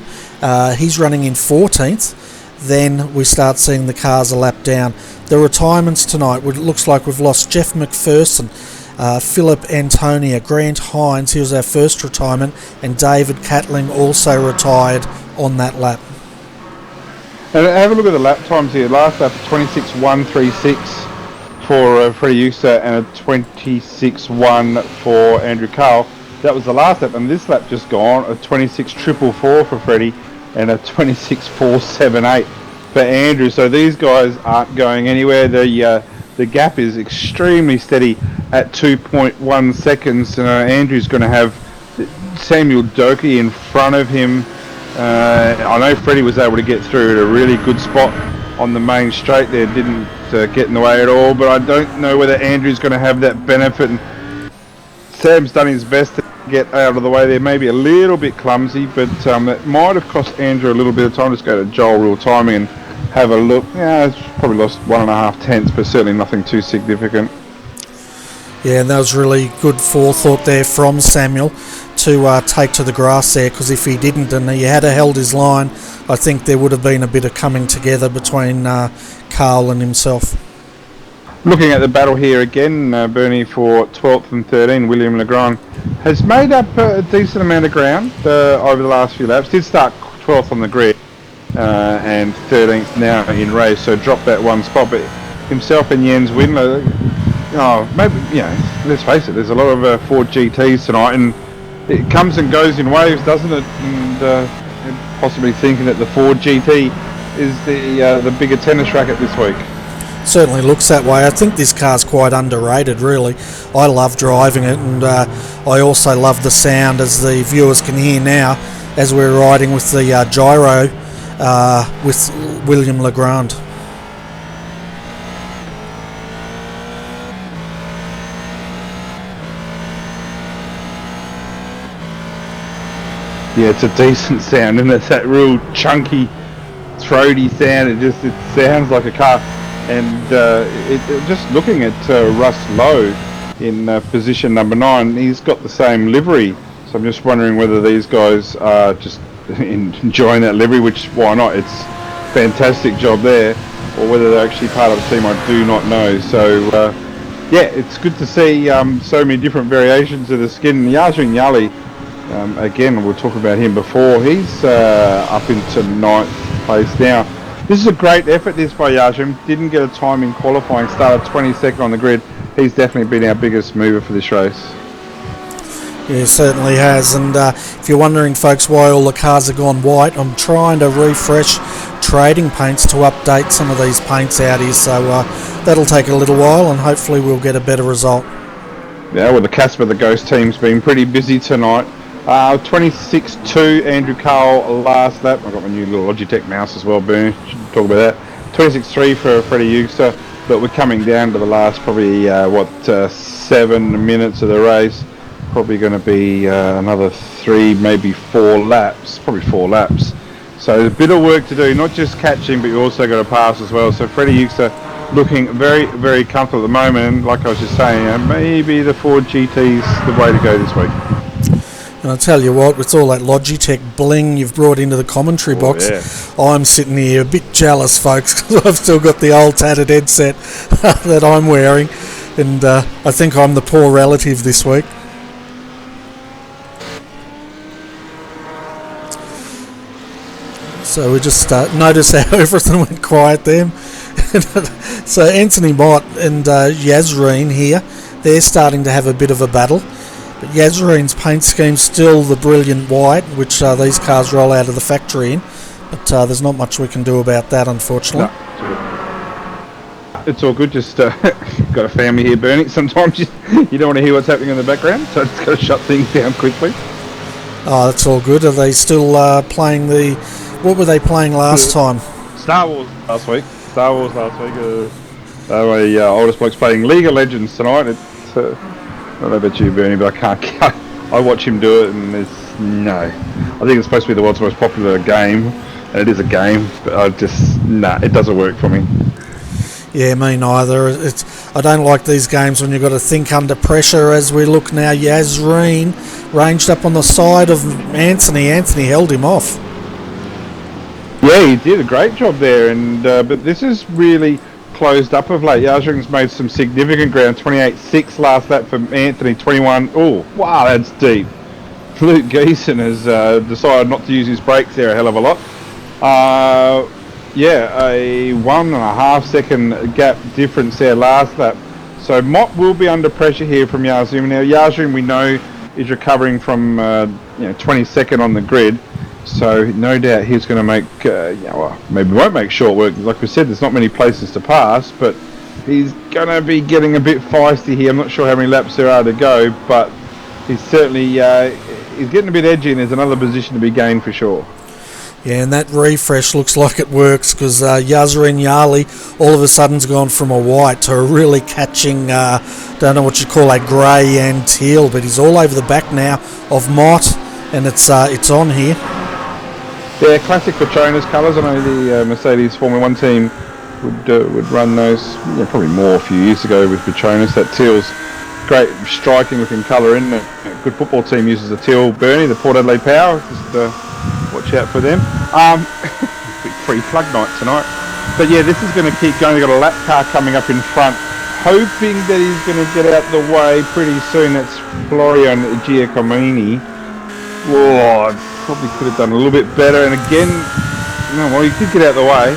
Speaker 1: He's running in 14th. Then we start seeing the cars a lap down. The retirements tonight, it looks like we've lost Jeff McPherson Philip Antonia, Grant Hines, he was our first retirement, and David Catling also retired on that lap.
Speaker 2: And have a look at the lap times here. Last lap, 26.136 for Freddie Eustace and a 26.1 for Andrew Carl. That was the last lap, and this lap just gone, a 26.444 for Freddie and a 26.478 for Andrew. So these guys aren't going anywhere. The gap is extremely steady at 2.1 seconds. Andrew's going to have Samuel Doki in front of him. I know Freddie was able to get through at a really good spot on the main straight there, didn't get in the way at all, but I don't know whether Andrew's going to have that benefit. And Sam's done his best to get out of the way there, maybe a little bit clumsy, but that might have cost Andrew a little bit of time. Just go to Joel Real Timing and have a look. Yeah, it's probably lost 1.5 tenths, but certainly nothing too significant.
Speaker 1: Yeah, and that was really good forethought there from Samuel to take to the grass there, because if he didn't and he had held his line, I think there would have been a bit of coming together between Carl and himself.
Speaker 2: Looking at the battle here again, Bernie for 12th and 13, William Legrand has made up a decent amount of ground over the last few laps. Did start 12th on the grid and 13th now in race, so dropped that one spot. But himself and Jens Windler, maybe, let's face it, there's a lot of Ford GTs tonight, and it comes and goes in waves, doesn't it? And possibly thinking that the Ford GT is the bigger tennis racket this week.
Speaker 1: Certainly looks that way. I think this car's quite underrated, really. I love driving it, and I also love the sound, as the viewers can hear now, as we're riding with the gyro with William Legrand.
Speaker 2: Yeah, it's a decent sound, and it's that real chunky, throaty sound. It sounds like a car. And just looking at Russ Lowe in position number 9, he's got the same livery. So I'm just wondering whether these guys are just enjoying that livery, which, why not? It's a fantastic job there. Or whether they're actually part of the team, I do not know. So yeah, it's good to see so many different variations of the skin. Yasmin Yali, again, we'll talk about him before. He's up into 9th place now. This is a great effort, this, by Yashim. Didn't get a time in qualifying, started 22nd on the grid. He's definitely been our biggest mover for this race.
Speaker 1: Yeah, certainly has. And if you're wondering, folks, why all the cars have gone white, I'm trying to refresh trading paints to update some of these paints out here. So that'll take a little while, and hopefully we'll get a better result.
Speaker 2: Yeah, well, the Casper the Ghost team's been pretty busy tonight. 26.2 Andrew Carl last lap. I've got my new little Logitech mouse as well, Bernie. Should talk about that. 26.3 for Freddie Eustace, but we're coming down to the last probably 7 minutes of the race. Probably going to be another 3, maybe 4 laps. Probably 4 laps. So there's a bit of work to do, not just catching, but you also got to pass as well. So Freddie Eustace looking very, very comfortable at the moment. And like I was just saying, maybe the Ford GT's the way to go this week.
Speaker 1: And I'll tell you what, with all that Logitech bling you've brought into the commentary box, yeah. I'm sitting here a bit jealous, folks, because I've still got the old tattered headset that I'm wearing, and I think I'm the poor relative this week. So we just noticed how everything went quiet there. So Anthony Mott and Yazreen here, they're starting to have a bit of a battle. But Yazreen's paint scheme's still the brilliant white, which these cars roll out of the factory in. But there's not much we can do about that, unfortunately.
Speaker 2: No, it's all good. Just got a family here, Bernie. Sometimes you don't want to hear what's happening in the background, so just got to shut things down quickly.
Speaker 1: Oh, that's all good. Are they still playing the... What were they playing last time?
Speaker 2: Star Wars last week. My oldest bloke's playing League of Legends tonight. It's... I don't know about you, Bernie, but I can't. I watch him do it, and there's no. I think it's supposed to be the world's most popular game, and it is a game, but it doesn't work for me.
Speaker 1: Yeah, me neither. I don't like these games when you've got to think under pressure. As we look now, Yazreen ranged up on the side of Anthony. Anthony held him off.
Speaker 2: Yeah, he did a great job there, and but this is really closed up of late. Yazrin's made some significant ground. 28.6 last lap from Anthony. 21. Oh, wow, that's deep. Luke Geeson has decided not to use his brakes there a hell of a lot. Yeah, a 1.5 second gap difference there last lap. So Mott will be under pressure here from Yazrin. Now Yazrin, we know, is recovering from 22nd on the grid. So no doubt he's going to make, well, maybe won't make short work. Like we said, there's not many places to pass, but he's going to be getting a bit feisty here. I'm not sure how many laps there are to go, but he's certainly he's getting a bit edgy, and there's another position to be gained for sure.
Speaker 1: Yeah, and that refresh looks like it works, because Yazrin Yali all of a sudden's gone from a white to a really catching, don't know what you call that, grey and teal, but he's all over the back now of Mott, and it's on here.
Speaker 2: Yeah, classic Petronas colours. I know the Mercedes Formula 1 team would run those, probably more a few years ago with Petronas. That teal's great, striking looking colour, isn't it? A good football team uses a teal Bernie, the Port Adelaide Power. Just watch out for them. Big free plug night tonight. But yeah, this is going to keep going. They've got a lap car coming up in front, hoping that he's going to get out the way pretty soon. That's Florian Giacomini. Whoa, probably could have done a little bit better. And again, well, he did get out of the way.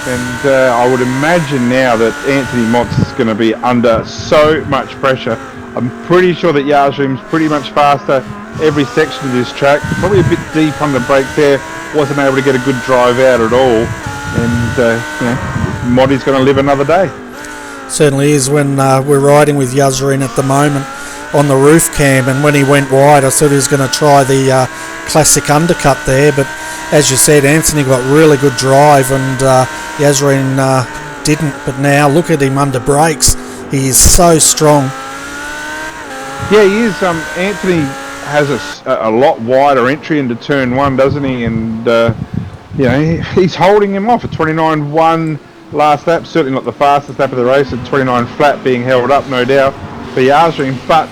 Speaker 2: And I would imagine now that Anthony Mott's going to be under so much pressure. I'm pretty sure that Yazrim's pretty much faster every section of this track. Probably a bit deep on the brakes there. Wasn't able to get a good drive out at all. And Motti's going to live another day.
Speaker 1: Certainly is. When we're riding with Yazrin at the moment on the roof cam, and when he went wide, I thought he was going to try the classic undercut there, but as you said, Anthony got really good drive, and Yazrin didn't. But now look at him under brakes. He is so strong.
Speaker 2: Yeah, he is. Anthony has a lot wider entry into turn one, doesn't he? And he's holding him off at 29.1 last lap. Certainly not the fastest lap of the race. At 29 flat, being held up, no doubt, for Yazrin. But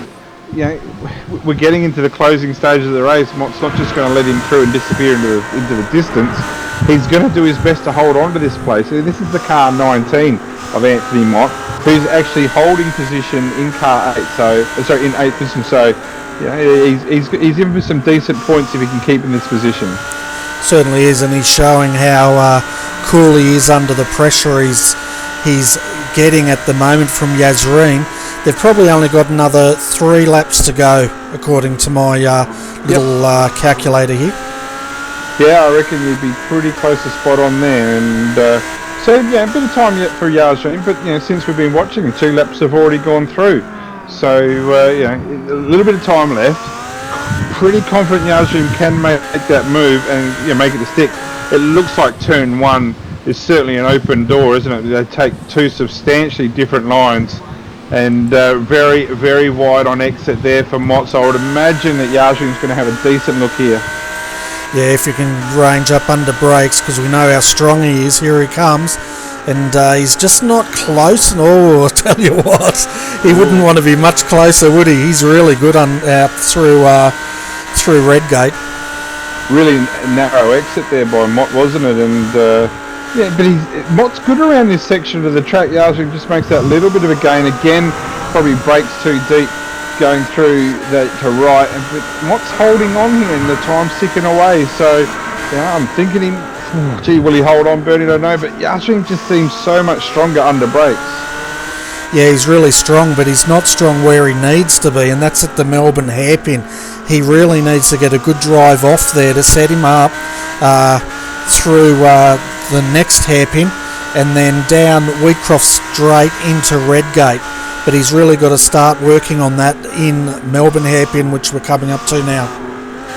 Speaker 2: we're getting into the closing stages of the race. Mott's not just going to let him through and disappear into the distance. He's going to do his best to hold on to this place. This is the car 19 of Anthony Mott, who's actually holding position in car 8. So in 8th position. So he's in for some decent points if he can keep in this position.
Speaker 1: Certainly is, and he's showing how cool he is under the pressure he's getting at the moment from Yazrin. They've probably only got another 3 laps to go, according to my little calculator here.
Speaker 2: Yeah, I reckon you'd be pretty close to spot on there. And a bit of time yet for Yazrin, but since we've been watching, 2 laps have already gone through. So a little bit of time left. Pretty confident Yazrin can make that move and make it a stick. It looks like turn 1 is certainly an open door, isn't it? They take 2 substantially different lines. And very, very wide on exit there for Mott. So I would imagine that Yazrin's going to have a decent look here.
Speaker 1: Yeah, if you can range up under brakes, because we know how strong he is. Here he comes. And he's just not close. Oh, I'll tell you what, he wouldn't want to be much closer, would he? He's really good out through Redgate.
Speaker 2: Really narrow exit there by Mott, wasn't it? And but Mott's good around this section of the track. Yazrin just makes that little bit of a gain again. Probably brakes too deep going through to right. But Mott's holding on here and the time's ticking away. So I'm thinking gee, will he hold on, Bernie? I don't know. But Yazrin just seems so much stronger under brakes.
Speaker 1: Yeah, he's really strong, but he's not strong where he needs to be, and that's at the Melbourne hairpin. He really needs to get a good drive off there to set him up through the next hairpin, and then down Wheatcroft Straight into Redgate. But he's really got to start working on that in Melbourne hairpin, which we're coming up to now.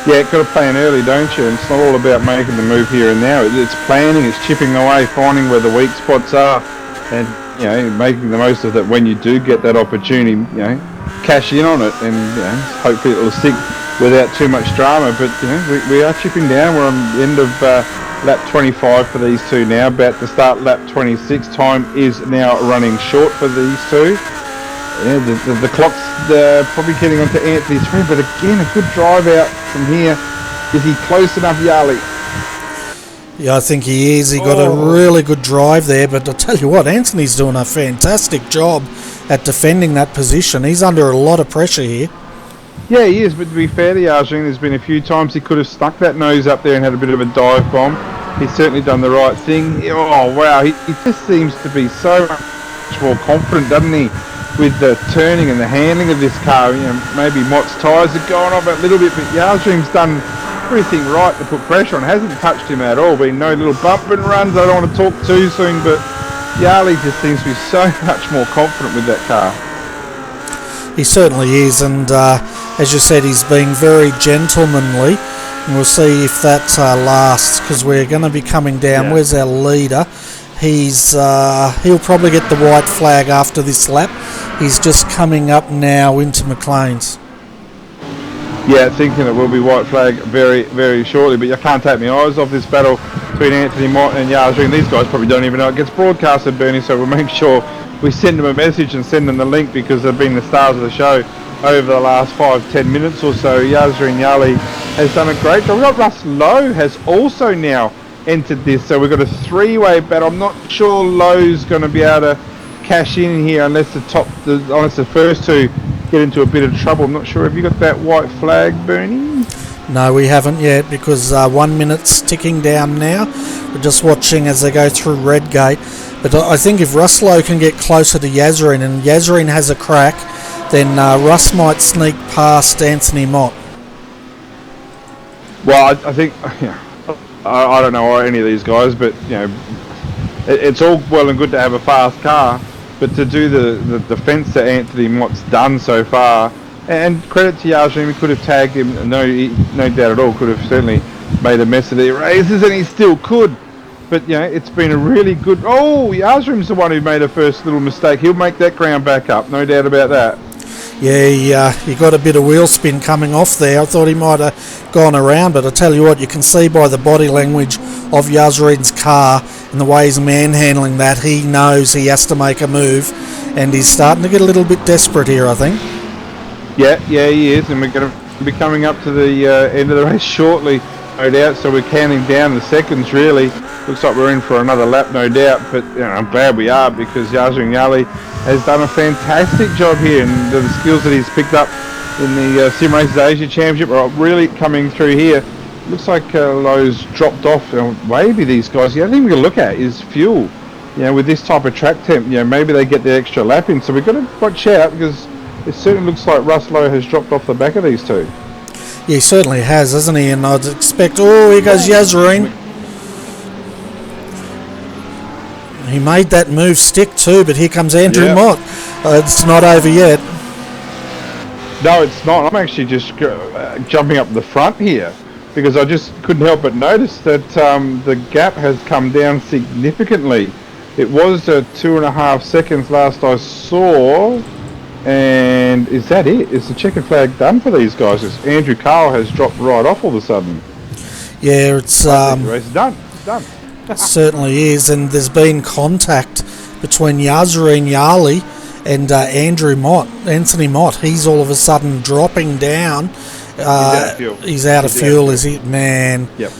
Speaker 2: Yeah, got to plan early, don't you? And it's not all about making the move here and now. It's planning, it's chipping away, finding where the weak spots are, and making the most of that when you do get that opportunity. Cash in on it, and hopefully it will stick without too much drama. But we are chipping down. We're on the end of lap 25 for these two now. About to start lap 26. Time is now running short for these two. Yeah, the clock's probably getting onto Anthony's frame, but again, a good drive out from here. Is he close enough, Yali?
Speaker 1: Yeah, I think he is. He got a really good drive there, but I'll tell you what, Anthony's doing a fantastic job at defending that position. He's under a lot of pressure here.
Speaker 2: Yeah, he is, but to be fair to Yarjin, there's been a few times he could have stuck that nose up there and had a bit of a dive bomb. He's certainly done the right thing. Oh, wow, he just seems to be so much more confident, doesn't he, with the turning and the handling of this car. You know, maybe Mott's tyres have gone off a little bit, but Yarjin's done everything right to put pressure on. Hasn't touched him at all. Been no little bump and runs. I don't want to talk too soon, but Yarley just seems to be so much more confident with that car.
Speaker 1: He certainly is, and as you said, he's being very gentlemanly, and we'll see if that lasts, because we're going to be coming down. Yeah. Where's our leader? He'll probably get the white flag after this lap. He's just coming up now into McLean's.
Speaker 2: Yeah, thinking it will be white flag very, very shortly, but I can't take my eyes off this battle between Anthony Mott and Yarjin. These guys probably don't even know it gets broadcasted, Bernie, so we'll make sure we send them a message and send them the link, because they've been the stars of the show over the last 5-10 minutes or so. Yazrin Yali has done a great job. We've got Russ Lowe has also now entered this, so we've got a three-way battle. I'm not sure Lowe's going to be able to cash in here unless the first two get into a bit of trouble. I'm not sure. Have you got that white flag, Bernie?
Speaker 1: No, we haven't yet, because 1 minute's ticking down now. We're just watching as they go through Redgate. But I think if Russlow can get closer to Yazrin and Yazrin has a crack, then Russ might sneak past Anthony Mott.
Speaker 2: Well, I think, I don't know any of these guys, but it's all well and good to have a fast car, but to do the defence that Anthony Mott's done so far, and credit to Yazrin, we could have tagged him, no doubt at all, could have certainly made a mess of the races, and he still could. But it's been a really good. Oh, Yazrim's the one who made a first little mistake. He'll make that ground back up, no doubt about that.
Speaker 1: Yeah, he got a bit of wheel spin coming off there. I thought he might have gone around, but I tell you what, you can see by the body language of Yazrin's car and the way he's manhandling that, he knows he has to make a move, and he's starting to get a little bit desperate here, I think.
Speaker 2: Yeah, he is, and we're going to be coming up to the end of the race shortly, no doubt. So we're counting down the seconds, really. Looks like we're in for another lap, no doubt, but I'm glad we are, because Yazrin Yali has done a fantastic job here, and the skills that he's picked up in the Sim Races Asia Championship are really coming through here. Looks like Lowe's dropped off. Maybe these guys, the other thing we're going to look at is fuel. With this type of track temp, maybe they get the extra lap in, so we've got to watch out, because it certainly looks like Russ Lowe has dropped off the back of these two.
Speaker 1: Yeah, he certainly has, hasn't he? And I'd expect, here goes Yazrin. He made that move stick too, but here comes Andrew Mott. It's not over yet.
Speaker 2: No, it's not. I'm actually just jumping up the front here, because I just couldn't help but notice that the gap has come down significantly. It was 2.5 seconds last I saw, and is that it? Is the checkered flag done for these guys? Andrew Carl has dropped right off all of a sudden.
Speaker 1: Yeah, it's
Speaker 2: the race is done. It's done.
Speaker 1: Certainly is, and there's been contact between Yazrin Yali and Anthony Mott. He's all of a sudden dropping down. He's out of fuel, is he? Man.
Speaker 2: Yep.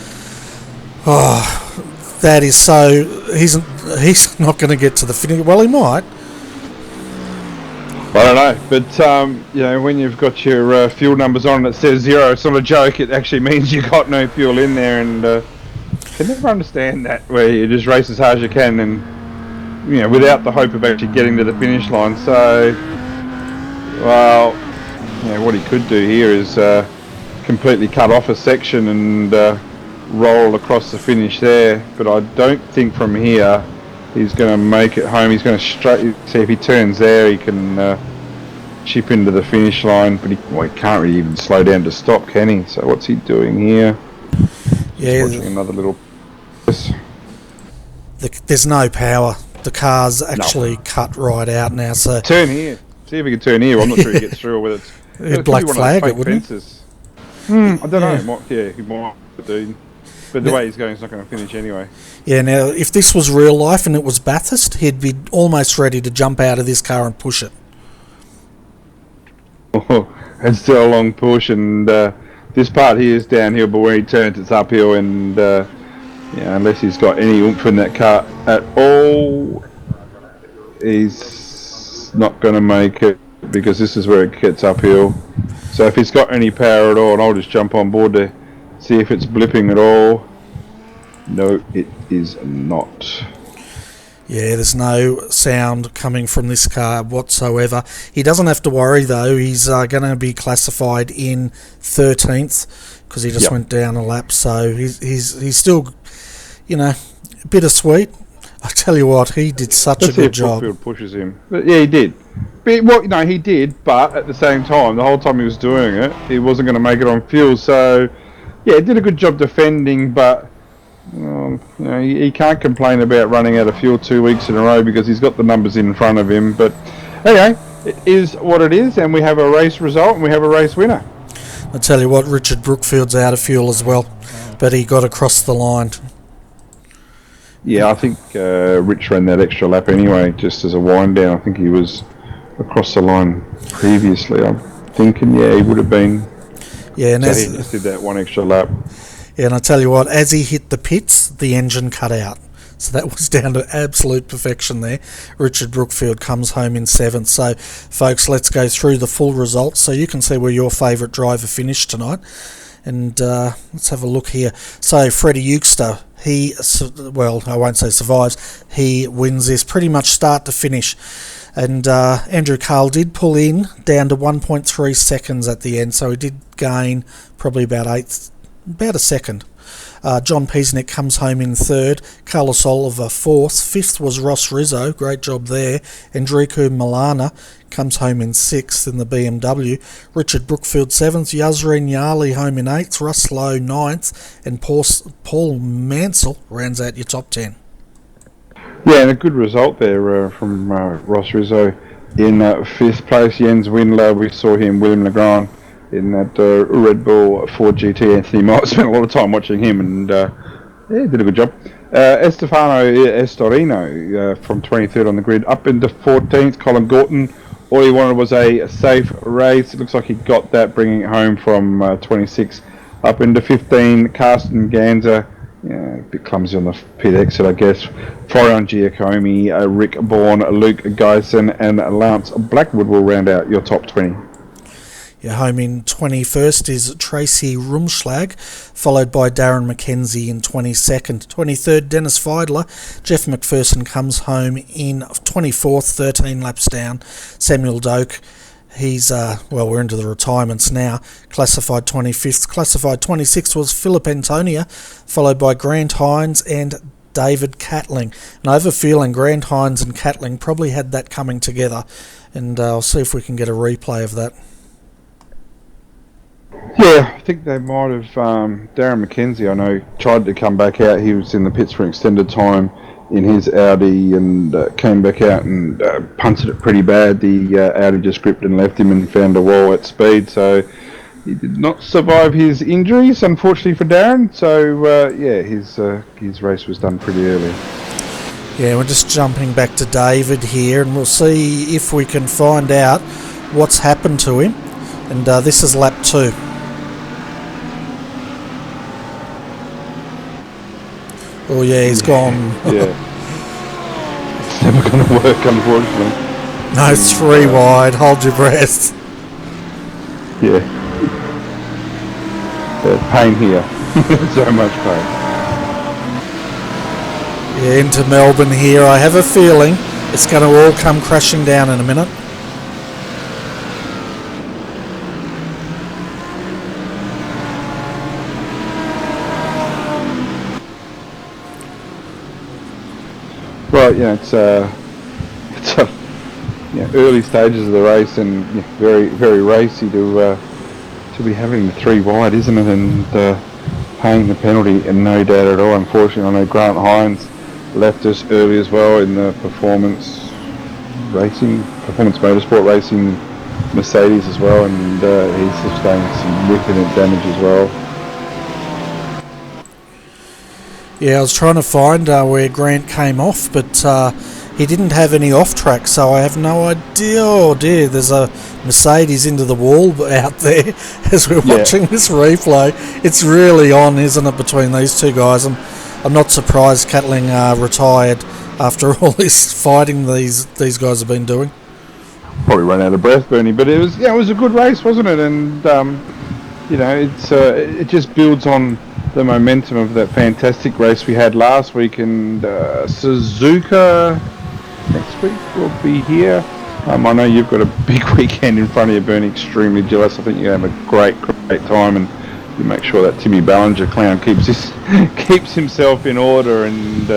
Speaker 1: Oh, that is so. He's not going to get to the finish. Well, he might.
Speaker 2: I don't know, but when you've got your fuel numbers on and it says 0, it's not a joke. It actually means you got no fuel in there, and can never understand that, where you just race as hard as you can and without the hope of actually getting to the finish line. So what he could do here is completely cut off a section and roll across the finish there, but I don't think from here he's going to make it home. He's going to see if he turns there, he can chip into the finish line, but he can't really even slow down to stop, can he? So what's he doing here?
Speaker 1: Yeah,
Speaker 2: watching another little.
Speaker 1: There's no power. The car's actually cut right out now. So
Speaker 2: turn here. See if he can turn here. I'm not sure he gets through, or whether it's
Speaker 1: black flag it, wouldn't it?
Speaker 2: I don't know. He might do. But the way he's going, he's not going to finish anyway.
Speaker 1: Yeah. Now, if this was real life and it was Bathurst, he'd be almost ready to jump out of this car and push it.
Speaker 2: It's still a long push, and this part here is downhill, but when he turns, it's uphill, and Yeah, unless he's got any oomph in that car at all, he's not going to make it, because this is where it gets uphill. So if he's got any power at all, and I'll just jump on board to see if it's blipping at all. No, it is not.
Speaker 1: Yeah, there's no sound coming from this car whatsoever. He doesn't have to worry though. He's going to be classified in 13th because he just went down a lap. So he's still, you know, bittersweet. I tell you what, he did such a good job.
Speaker 2: Brookfield pushes him. But yeah, he did. But, well, you know, he did. But at the same time, the whole time he was doing it, he wasn't going to make it on fuel. So yeah, he did a good job defending, but. You know, he can't complain about running out of fuel 2 weeks in a row because he's got the numbers in front of him. But anyway, it is what it is, and we have a race result and we have a race winner.
Speaker 1: I tell you what, Richard Brookfield's out of fuel as well, but he got across the line.
Speaker 2: Yeah, I think Rich ran that extra lap anyway, just as a wind down. I think he was across the line previously. I'm thinking, yeah, he would have been.
Speaker 1: Yeah, and
Speaker 2: so he just did that one extra lap.
Speaker 1: Yeah, and I tell you what, as he hit the pits, the engine cut out. So that was down to absolute perfection there. Richard Brookfield comes home in 7th. So, folks, let's go through the full results so you can see where your favourite driver finished tonight. And let's have a look here. So, Freddie Euchster, he, well, I won't say survives, he wins this pretty much start to finish. And Andrew Carl did pull in down to 1.3 seconds at the end, so he did gain probably about a second. John Peasnick comes home in 3rd, Carlos Oliver 4th, 5th was Ross Rizzo, great job there, Enrico Milana comes home in 6th in the BMW, Richard Brookfield 7th, Yazrin Yali home in 8th, Russ Lowe 9th, and Paul Mansell rounds out your top 10.
Speaker 2: Yeah, and a good result there from Ross Rizzo in 5th place. Jens Windler, we saw him, William Legrand in that Red Bull Ford GT. Anthony Might spent a lot of time watching him, and yeah, he did a good job. Estefano Estorino from 23rd on the grid up into 14th. Colin Gorton, all he wanted was a safe race. It looks like he got that, bringing it home from 26 up into 15. Carsten Ganser, a bit clumsy on the pit exit, I guess. Florian Giacomi, Rick Bourne, Luke Geisen, and Lance Blackwood will round out your top 20.
Speaker 1: Home in 21st is Tracy Rumschlag, followed by Darren McKenzie in 22nd. 23rd, Dennis Feidler. Jeff McPherson comes home in 24th, 13 laps down. Samuel Doak, he's, well, we're into the retirements now, classified 25th. Classified 26th was Philip Antonia, followed by Grant Hines and David Catling. And I have a feeling Grant Hines and Catling probably had that coming together, and I'll see if we can get a replay of that.
Speaker 2: Yeah, I think they might have. Darren McKenzie, I know, tried to come back out. He was in the pits for extended time in his Audi and came back out and punted it pretty bad. The Audi just gripped and left him and found a wall at speed. So he did not survive his injuries, unfortunately for Darren. So yeah, his race was done pretty early.
Speaker 1: Yeah, we're just jumping back to David here, and we'll see if we can find out what's happened to him. And this is lap 2. Oh yeah, he's gone.
Speaker 2: Yeah. It's never going to work, unfortunately.
Speaker 1: No, it's 3 wide. Hold your breath.
Speaker 2: Yeah. Pain here. So much pain.
Speaker 1: Yeah, into Melbourne here. I have a feeling it's going to all come crashing down in a minute.
Speaker 2: Well, yeah, it's early stages of the race, and very, very racy to be having the 3 wide, isn't it? And paying the penalty, and no doubt at all. Unfortunately, I know Grant Hines left us early as well in the performance motorsport racing Mercedes as well, and he's sustained some wicked damage as well.
Speaker 1: Yeah, I was trying to find where Grant came off, but he didn't have any off-track, so I have no idea. Oh dear, there's a Mercedes into the wall out there as we're watching this replay. It's really on, isn't it, between these two guys? I'm I'm not surprised Catling retired after all this fighting these guys have been doing.
Speaker 2: Probably run out of breath, Bernie, but it was a good race, wasn't it? And it just builds on the momentum of that fantastic race we had last week, and Suzuka next week will be here. I know you've got a big weekend in front of you, Bernie. Extremely jealous. I think you have a great time, and you make sure that Timmy Ballinger clown keeps himself in order, and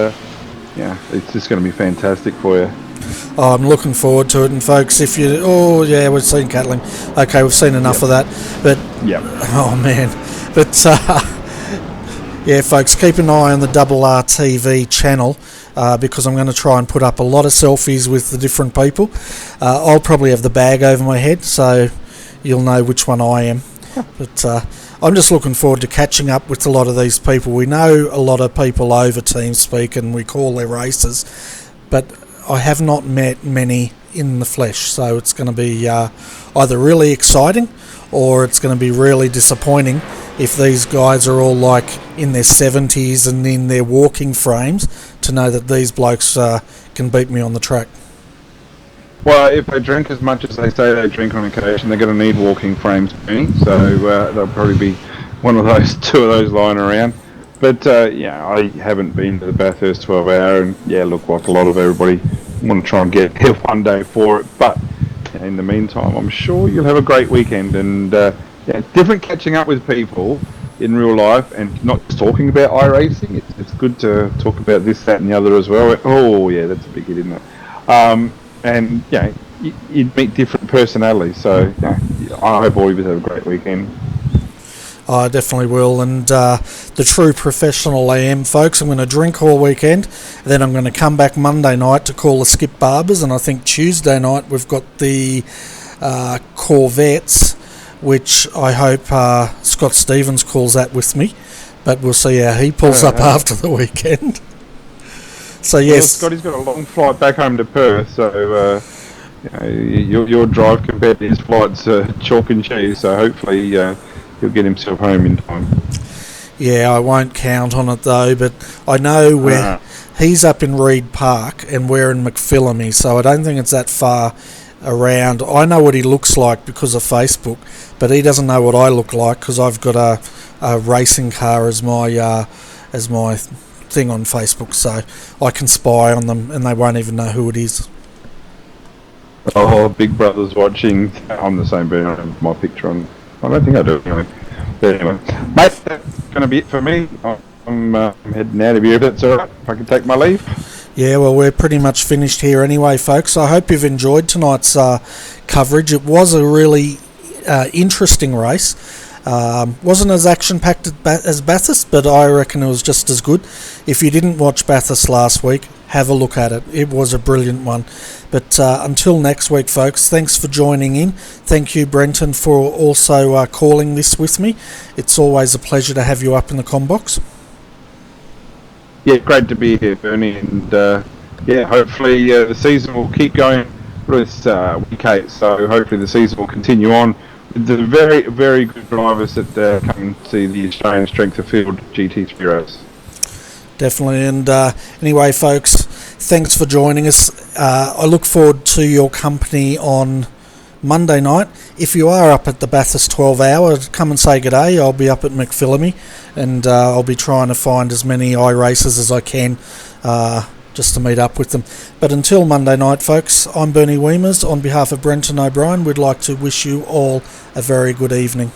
Speaker 2: it's just going to be fantastic for you.
Speaker 1: Oh, I'm looking forward to it, and folks, we've seen Catling. Okay, we've seen enough of that, but
Speaker 2: yeah.
Speaker 1: Oh man, but yeah, folks, keep an eye on the RRTV channel. Because I'm going to try and put up a lot of selfies with the different people. I'll probably have the bag over my head, so you'll know which one I am. But I'm just looking forward to catching up with a lot of these people. We know a lot of people over TeamSpeak and we call their races, but I have not met many in the flesh, so it's going to be either really exciting or it's going to be really disappointing if these guys are all like in their 70s and in their walking frames, to know that these blokes can beat me on the track.
Speaker 2: Well, if they drink as much as they say they drink on occasion, they're going to need walking frames, so there'll probably be two of those lying around. But I haven't been to the Bathurst 12 hour, and look, like a lot of everybody, want to try and get here one day for it. But in the meantime, I'm sure you'll have a great weekend, and different catching up with people in real life and not just talking about iRacing. It's good to talk about this, that and the other as well. Oh yeah, that's a big hit, isn't it? And you'd meet different personalities, so I hope all of you have a great weekend.
Speaker 1: I definitely will, and the true professional I am, folks. I'm going to drink all weekend, then I'm going to come back Monday night to call the Skip Barbers, and I think Tuesday night we've got the Corvettes, which I hope Scott Stevens calls that with me, but we'll see how he pulls up after the weekend. So yes,
Speaker 2: Scotty's got a long flight back home to Perth, so your drive compared to his flight's chalk and cheese, so hopefully he'll get himself home in time. Yeah,
Speaker 1: I won't count on it though, but I know where he's up in Reid Park and we're in McPhillamy, so I don't think it's that far around. I know what he looks like because of Facebook, but he doesn't know what I look like because I've got a racing car as my thing on Facebook, so I can spy on them and they won't even know who it is.
Speaker 2: Oh, Big Brother's watching. I'm the same, but I have my picture on. I don't think I do anyway. But anyway, mate, that's going to be it for me. I'm heading out of here, if that's all right, if I can take my leave.
Speaker 1: Yeah, well, we're pretty much finished here anyway, folks. I hope you've enjoyed tonight's coverage. It was a really interesting race. Wasn't as action-packed as Bathurst, but I reckon it was just as good. If you didn't watch Bathurst last week, have a look at it. It was a brilliant one. But until next week, folks, thanks for joining in. Thank you, Brenton, for also calling this with me. It's always a pleasure to have you up in the comm box.
Speaker 2: Yeah, great to be here, Bernie, and hopefully the season will keep going. It's week 8, so hopefully the season will continue on with the very, very good drivers that come and see the Australian Strength of Field GT3 race.
Speaker 1: Definitely, and anyway, folks, thanks for joining us. I look forward to your company on Monday night. If you are up at the Bathurst 12 hour, come and say good day. I'll be up at McPhillamy, and I'll be trying to find as many iRaces as I can just to meet up with them. But until Monday night, folks, I'm Bernie Wiemers. On behalf of Brenton O'Brien, we'd like to wish you all a very good evening.